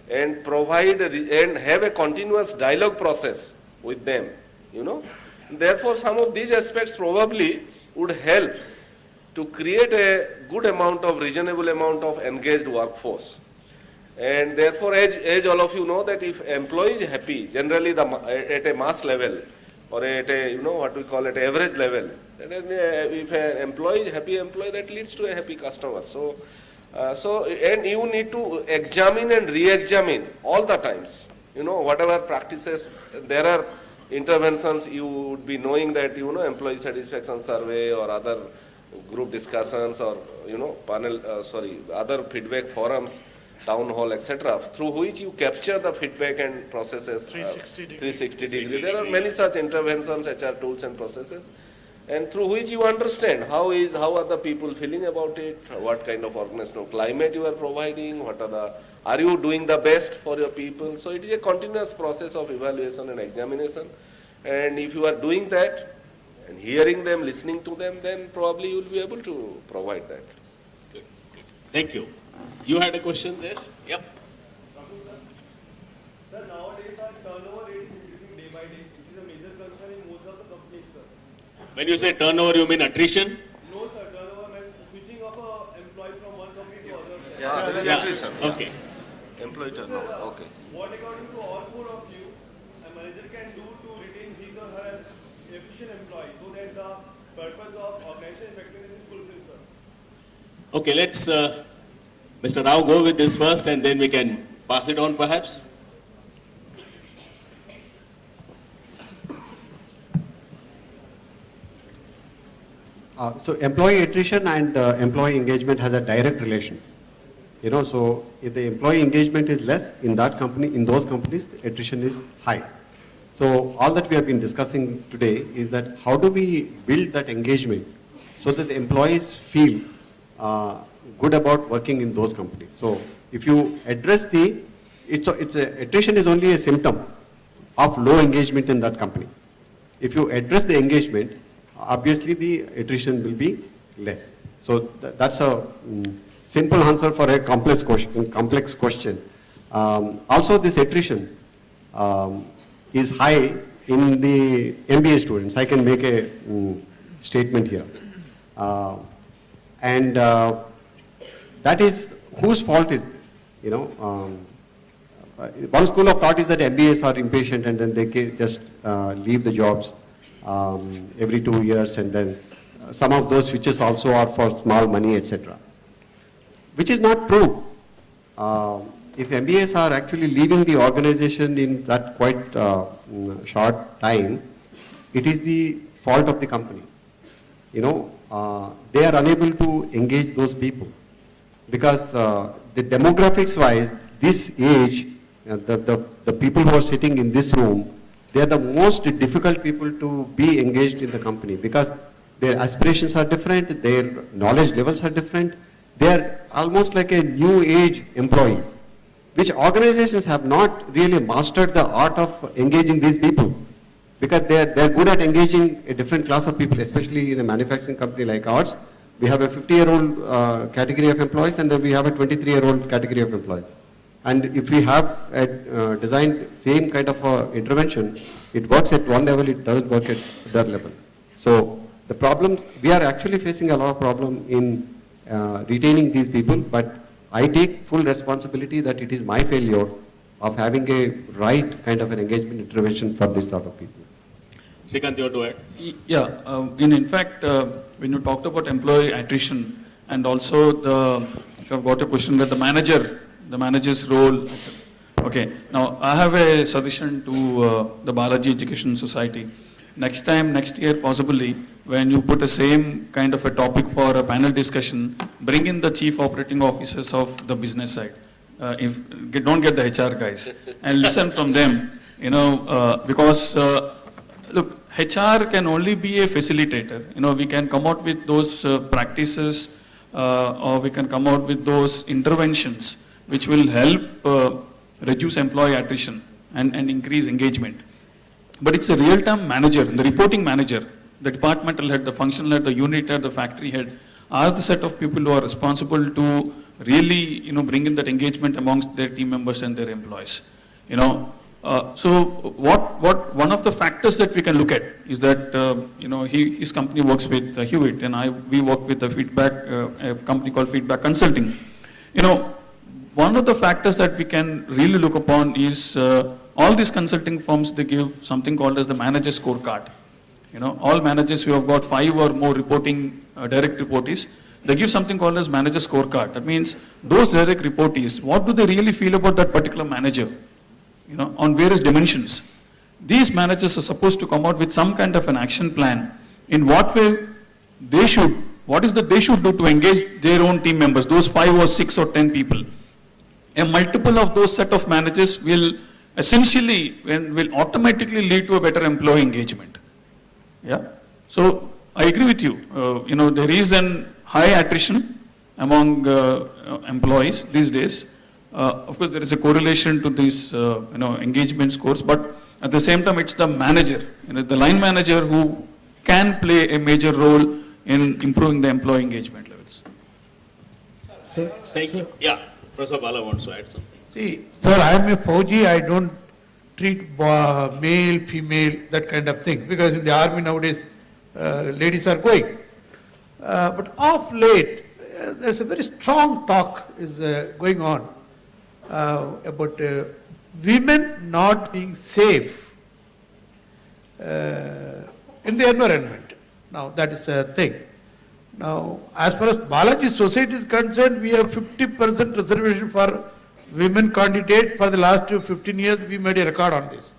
F: and provide and have a continuous dialogue process with them, Therefore, some of these aspects probably would help to create a good amount of, reasonable amount of engaged workforce. And therefore, as all of you know, that if employee is happy, generally at a mass level, or at a, what we call at average level, and if an employee is happy employee, that leads to a happy customer. So and you need to examine and re-examine all the times, whatever practices, there are interventions, you would be knowing that, employee satisfaction survey or other group discussions or, other feedback forums, town hall, etc., through which you capture the feedback and processes. 360 degree. There are many such interventions, HR tools and processes, and through which you understand how are the people feeling about it, what kind of organizational climate you are providing, are you doing the best for your people. So it is a continuous process of evaluation and examination, and if you are doing that and hearing them, listening to them, then probably you will be able to provide that.
E: Good. Thank you. You had a question there? Yep.
I: Sir, nowadays our turnover rate is increasing day by day. It is a major concern in most of the companies, sir.
E: When you say turnover, you mean attrition?
I: No, sir, turnover means switching of an employee from one company to other.
F: Yeah, attrition.
E: Okay.
F: Employee turnover, okay.
I: What according to all four of you, a manager can do to retain his or her efficient employee so that the purpose of organization effectiveness is fulfilled, sir?
E: Okay, let's, Mr. Rao, go with this first and then we can pass it on perhaps.
G: So employee attrition and employee engagement has a direct relation. So if the employee engagement is less in that company, in those companies, the attrition is high. So all that we have been discussing today is that how do we build that engagement so that the employees feel good about working in those companies. So if you address attrition is only a symptom of low engagement in that company. If you address the engagement, obviously the attrition will be less. So that's a simple answer for a complex question. Also this attrition is high in the MBA students. I can make a statement here. And that is, whose fault is this? One school of thought is that MBAs are impatient and then they can just leave the jobs every 2 years, and then some of those switches also are for small money, etc. Which is not true. If MBAs are actually leaving the organization in that quite short time, it is the fault of the company. They are unable to engage those people because the demographics wise, this age, the people who are sitting in this room, they are the most difficult people to be engaged in the company because their aspirations are different, their knowledge levels are different. They are almost like a new age employees, which organizations have not really mastered the art of engaging these people because they're good at engaging a different class of people, especially in a manufacturing company like ours. We have a 50-year-old category of employees and then we have a 23-year-old category of employees. And if we have designed same kind of intervention, it works at one level, it doesn't work at other level. So the problems, we are actually facing a lot of problem in retaining these people, but I take full responsibility that it is my failure of having a right kind of an engagement intervention for this sort of people.
E: Srikanth, you want to add?
C: Yeah, in fact, when you talked about employee attrition and also if you have got a question that the manager's role. Okay, now I have a suggestion to the Balaji Education Society. Next year possibly, when you put the same kind of a topic for a panel discussion, bring in the chief operating officers of the business side. Don't get the HR guys and listen from them, because look, HR can only be a facilitator. We can come out with those practices or we can come out with those interventions which will help reduce employee attrition and increase engagement. But it's a real-time manager, the reporting manager, the departmental head, the functional head, the unit head, the factory head, are the set of people who are responsible to really, bring in that engagement amongst their team members and their employees. So one of the factors that we can look at is that, his company works with Hewitt and we work with a company called Feedback Consulting. One of the factors that we can really look upon is all these consulting firms, they give something called as the manager scorecard. All managers who have got 5 or more direct reportees, they give something called as manager scorecard. That means those direct reportees, what do they really feel about that particular manager? on various dimensions. These managers are supposed to come out with some kind of an action plan in what way they should, what is that they should do to engage their own team members, those 5 or 6 or 10 people. A multiple of those set of managers will essentially will automatically lead to a better employee engagement. Yeah. So I agree with you. There is an high attrition among employees these days. Of course, there is a correlation to these engagement scores, but at the same time, it's the manager, the line manager who can play a major role in improving the employee engagement levels.
E: Thank you. Yeah, Professor Bala wants to add something.
H: See, sir, I am a Fauji, I don't treat male, female, that kind of thing, because in the army nowadays, ladies are going. But of late, there's a very strong talk is going on about women not being safe in the environment. Now, that is a thing. Now, as far as Balaji society is concerned, we have 50% reservation for women candidates. For the last 15 years, we made a record on this.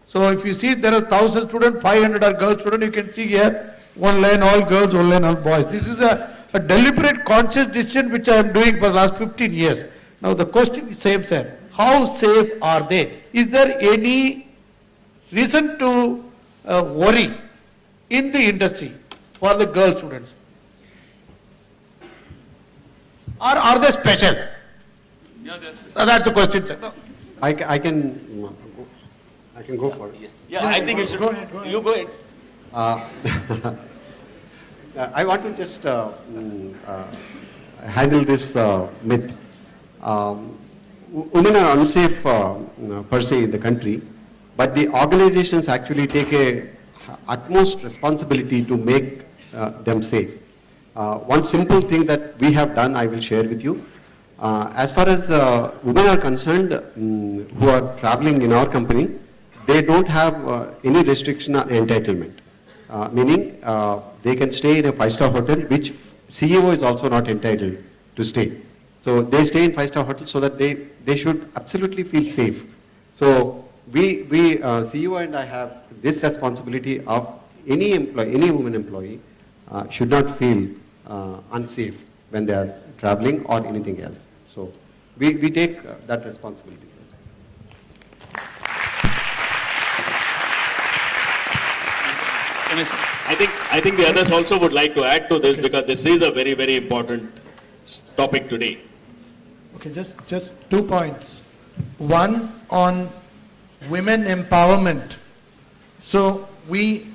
H: So if you see there are 1,000 students, 500 are girl students, you can see here, one line all girls, one line all boys. This is a deliberate conscious decision which I am doing for the last 15 years. Now the question is same, sir. How safe are they? Is there any reason to worry in the industry for the girl students? Or are they special?
C: Yeah, that's
H: That's the question, sir.
G: I can go for it.
E: Yeah, I think it should.
H: Go ahead.
E: You go ahead.
G: I want to just handle this myth. Women are unsafe per se in the country, but the organizations actually take a utmost responsibility to make them safe. One simple thing that we have done, I will share with you. As far as women are concerned who are traveling in our company, they don't have any restriction on entitlement. Meaning they can stay in a 5-star hotel, which CEO is also not entitled to stay. So they stay in 5-star hotel so that they should absolutely feel safe. So we CEO and I have this responsibility of any employee, any woman employee should not feel unsafe when they are traveling or anything else. So we take that responsibility.
E: I think the others also would like to add to this because this is a very, very important topic today.
D: Okay, just 2 points. One on women empowerment. So we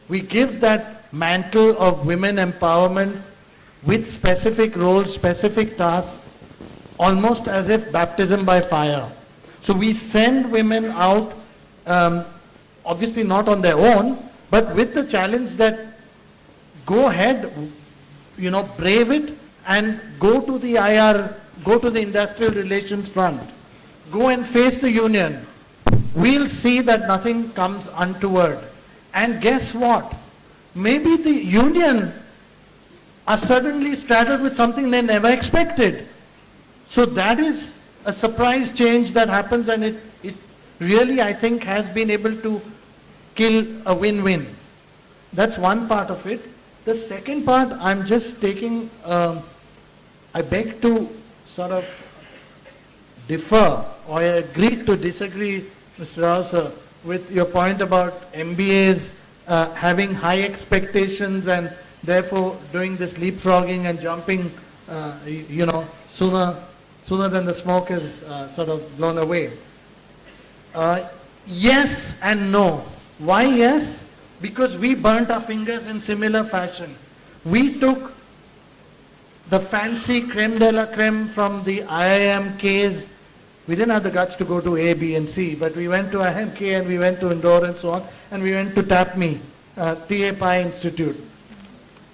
D: give that mantle of women empowerment with specific roles, specific tasks, almost as if baptism by fire. So we send women out, obviously not on their own, but with the challenge that go ahead, brave it and go to the IR, go to the industrial relations front, go and face the union. We'll see that nothing comes untoward. And guess what? Maybe the union are suddenly straddled with something they never expected. So that is a surprise change that happens, and it really, I think, has been able to kill a win-win. That's one part of it. The second part, I'm just taking, I beg to sort of differ, or I agree to disagree, Mr. Rao sir, with your point about MBAs having high expectations and therefore doing this leapfrogging and jumping, sooner than the smoke is sort of blown away. Yes and no. Why yes? Because we burnt our fingers in similar fashion. We took the fancy creme de la creme from the IIMKs. We didn't have the guts to go to A, B, and C, but we went to IIMK and we went to Indore and so on, and we went to TAPMI, TA Pi Institute.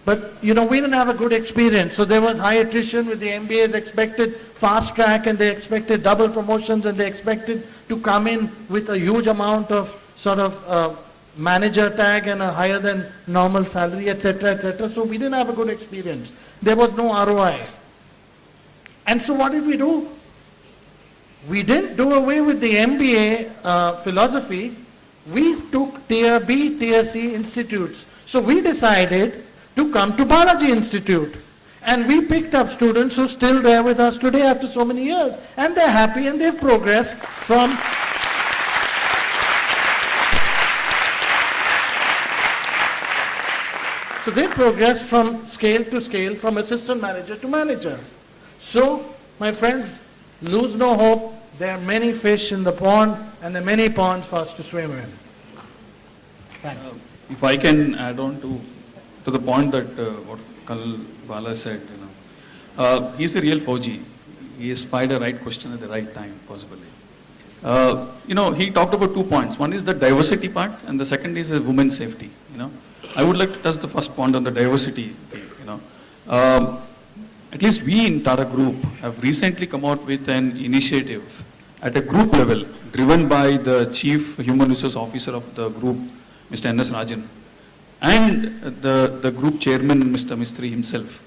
D: But, we didn't have a good experience. So there was high attrition with the MBAs expected fast track, and they expected double promotions, and they expected to come in with a huge amount of sort of manager tag and a higher than normal salary, etc., etc. So we didn't have a good experience. There was no ROI. And so what did we do? We didn't do away with the MBA philosophy. We took Tier B, Tier C institutes. So we decided to come to Balaji Institute. And we picked up students who are still there with us today after so many years. And they're happy and they've progressed from... So they progressed from scale to scale, from assistant manager to manager. So, my friends, lose no hope. There are many fish in the pond, and there are many ponds for us to swim in. Thanks.
C: If I can add on to the point that what Kal Bala said, he's a real Fauji. He has fired a right question at the right time, possibly. He talked about 2 points. One is the diversity part, and the second is the women's safety. I would like to touch the first point on the diversity thing. At least we in Tata Group have recently come out with an initiative at a group level, driven by the Chief Human Resource Officer of the group, Mr. N.S. Rajan, and the group chairman, Mr. Mistry himself,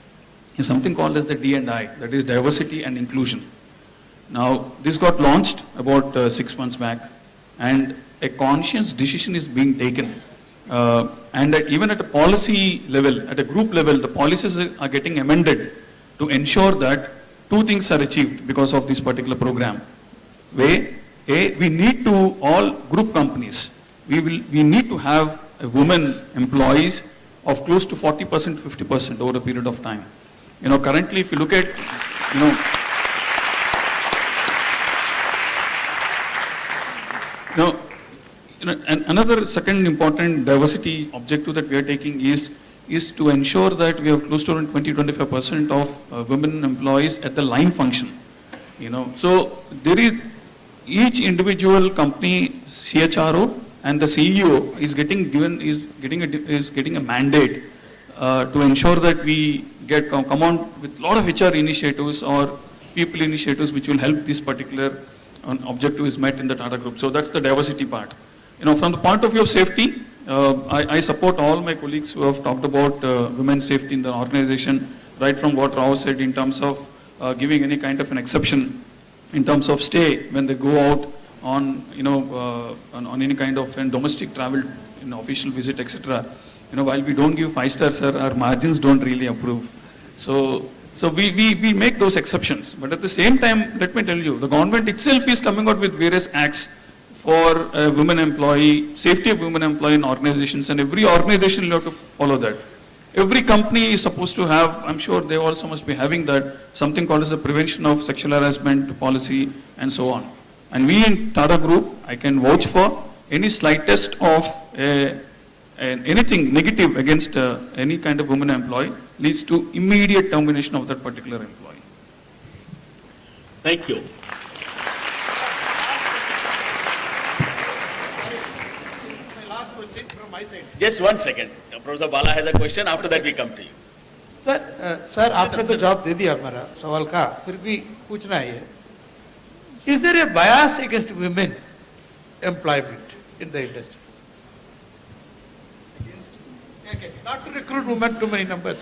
C: is something called as the D&I, that is diversity and inclusion. Now, this got launched about 6 months back, and a conscious decision is being taken. And even at a policy level, at a group level, the policies are getting amended to ensure that 2 things are achieved because of this particular program. We need to, all group companies, we need to have women employees of close to 40%, 50% over a period of time. Currently, if you look at, and another second important diversity objective that we are taking is to ensure that we have close to around 20-25% of women employees at the line function. So there is each individual company CHRO and the CEO is getting a mandate to ensure that we come on with a lot of HR initiatives or people initiatives which will help this particular objective is met in the Tata Group. So that's the diversity part. From the point of view of safety, I support all my colleagues who have talked about women's safety in the organization, right from what Rao said in terms of giving any kind of an exception in terms of stay when they go out on, on any kind of domestic travel, official visit, etc. While we don't give 5 stars, sir, our margins don't really approve. So we make those exceptions. But at the same time, let me tell you, the government itself is coming out with various acts for a women employee, safety of women employee in organizations, and every organization will have to follow that. Every company is supposed to have, I'm sure they also must be having that, something called as the prevention of sexual harassment policy and so on. And we in Tata Group, I can vouch for any slightest of anything negative against any kind of women employee leads to immediate termination of that particular employee.
E: Thank you. Just 1 second. Professor Bala has a question. After that, we come to you.
H: Sir आपने तो जवाब दे दिया हमारा सवाल का, फिर भी पूछना है, is there a bias against women employment in the industry? Okay, not to recruit women too many numbers.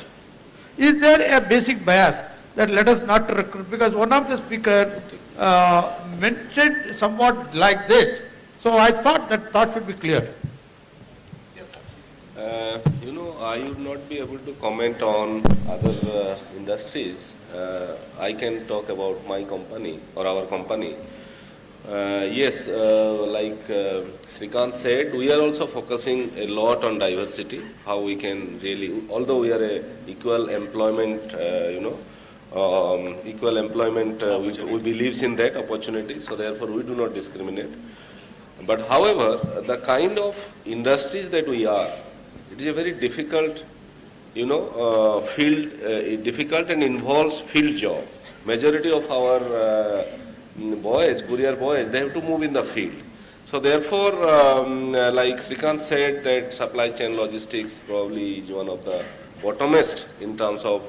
H: Is there a basic bias that let us not to recruit? Because one of the speakers mentioned somewhat like this, so I thought that thought should be clear.
F: I would not be able to comment on other industries. I can talk about my company or our company. Yes, like Srikanth said, we are also focusing a lot on diversity, how we can really, although we are a equal employment, we believe in that opportunity, so therefore we do not discriminate. But however, the kind of industries that we are, it is a very difficult, field, difficult and involves field job. Majority of our boys, courier boys, they have to move in the field. So therefore, like Srikanth said, that supply chain logistics probably is one of the bottomest in terms of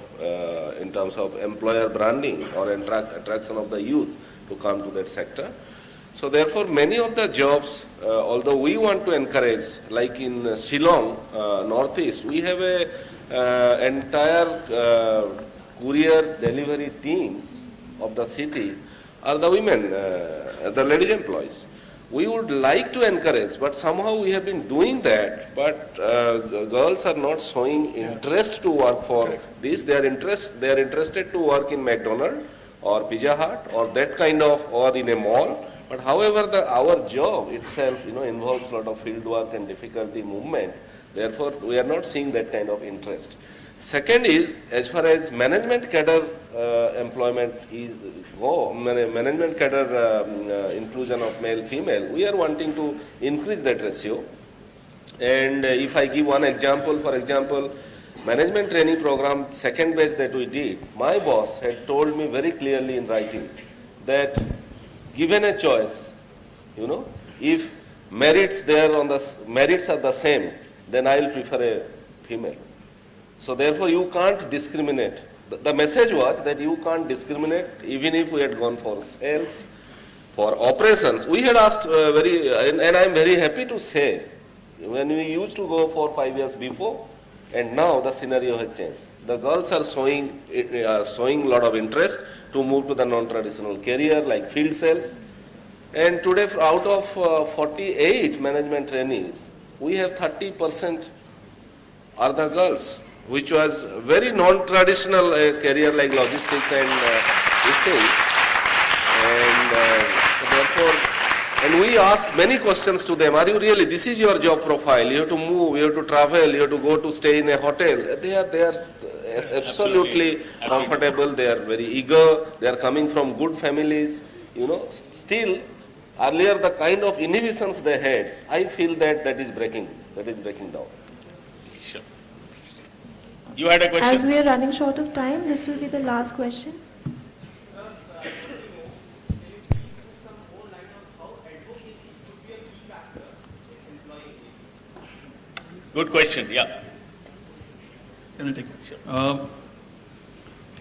F: employer branding or attraction of the youth to come to that sector. So therefore, many of the jobs, although we want to encourage, like in Shillong, Northeast, we have a entire courier delivery teams of the city are the women, the ladies employees. We would like to encourage, but somehow we have been doing that, but the girls are not showing interest to work for this. They are interested to work in McDonald's or Pizza Hut or that kind of, or in a mall. But however, our job itself, involves a lot of field work and difficulty movement. Therefore, we are not seeing that kind of interest. Second is, as far as management cadre employment is management cadre inclusion of male female, we are wanting to increase that ratio. And if I give one example, for example, management training program second batch that we did, my boss had told me very clearly in writing that given a choice, if merits are the same, then I will prefer a female. So therefore you can't discriminate. The message was that you can't discriminate even if we had gone for sales, for operations. We had asked and I am very happy to say, when we used to go for 5 years before, and now the scenario has changed. The girls are showing a lot of interest to move to the non-traditional career like field sales. And today out of 48 management trainees, we have 30% are the girls, which was very non-traditional career like logistics and this thing. And therefore, and we ask many questions to them. Are you really, this is your job profile, you have to move, you have to travel, you have to go to stay in a hotel. They are absolutely comfortable, they are very eager, they are coming from good families, Still, earlier the kind of inhibitions they had, I feel that is breaking down.
E: Sure. You had a question?
K: As we are running short of time, this will be the last question.
E: Good question, yeah.
C: Can I take it?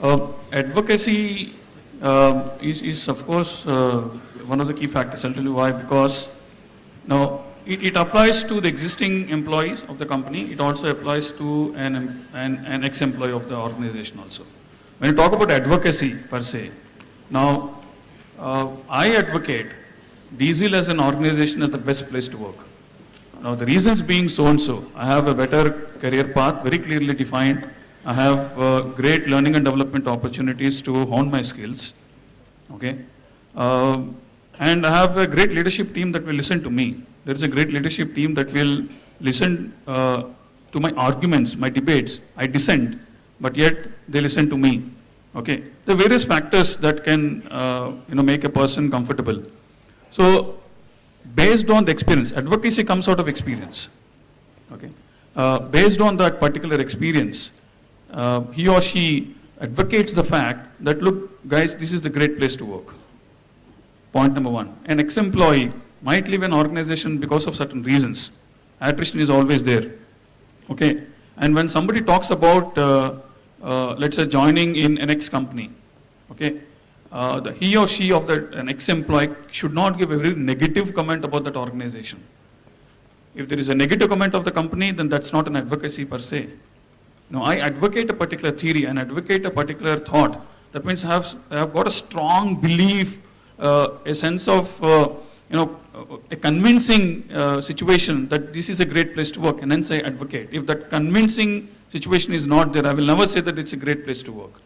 C: Sure. Advocacy is of course one of the key factors. I'll tell you why. Because now it applies to the existing employees of the company. It also applies to an ex-employee of the organization also. When you talk about advocacy per se, now I advocate Diesel as an organization as the best place to work. Now the reasons being so and so. I have a better career path, very clearly defined. I have great learning and development opportunities to hone my skills. Okay, and I have a great leadership team that will listen to me. There is a great leadership team that will listen to my arguments, my debates. I dissent, but yet they listen to me. Okay, there are various factors that can make a person comfortable. So, based on the experience, advocacy comes out of experience. Okay, based on that particular experience, he or she advocates the fact that, look, guys, this is the great place to work. Point number one. An ex-employee might leave an organization because of certain reasons. Attrition is always there. Okay, and when somebody talks about, let's say, joining in an ex-company, okay, he or she of an ex-employee should not give a very negative comment about that organization. If there is a negative comment of the company, then that's not an advocacy per se. I advocate a particular theory and advocate a particular thought. That means I have got a strong belief, a sense of, a convincing situation that this is a great place to work, and hence I advocate. If that convincing situation is not there, I will never say that it's a great place to work.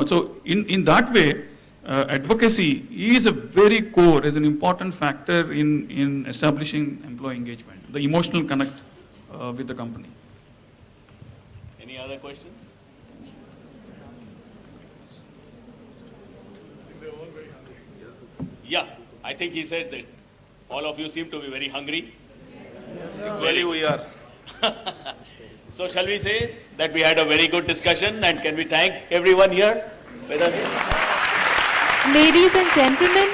C: So in that way, advocacy is a very core, is an important factor in establishing employee engagement, the emotional connect with the company.
E: Any other questions? Yeah, I think he said that all of you seem to be very hungry.
F: Really we are.
E: So shall we say that we had a very good discussion, and can we thank everyone here?
K: Ladies and gentlemen,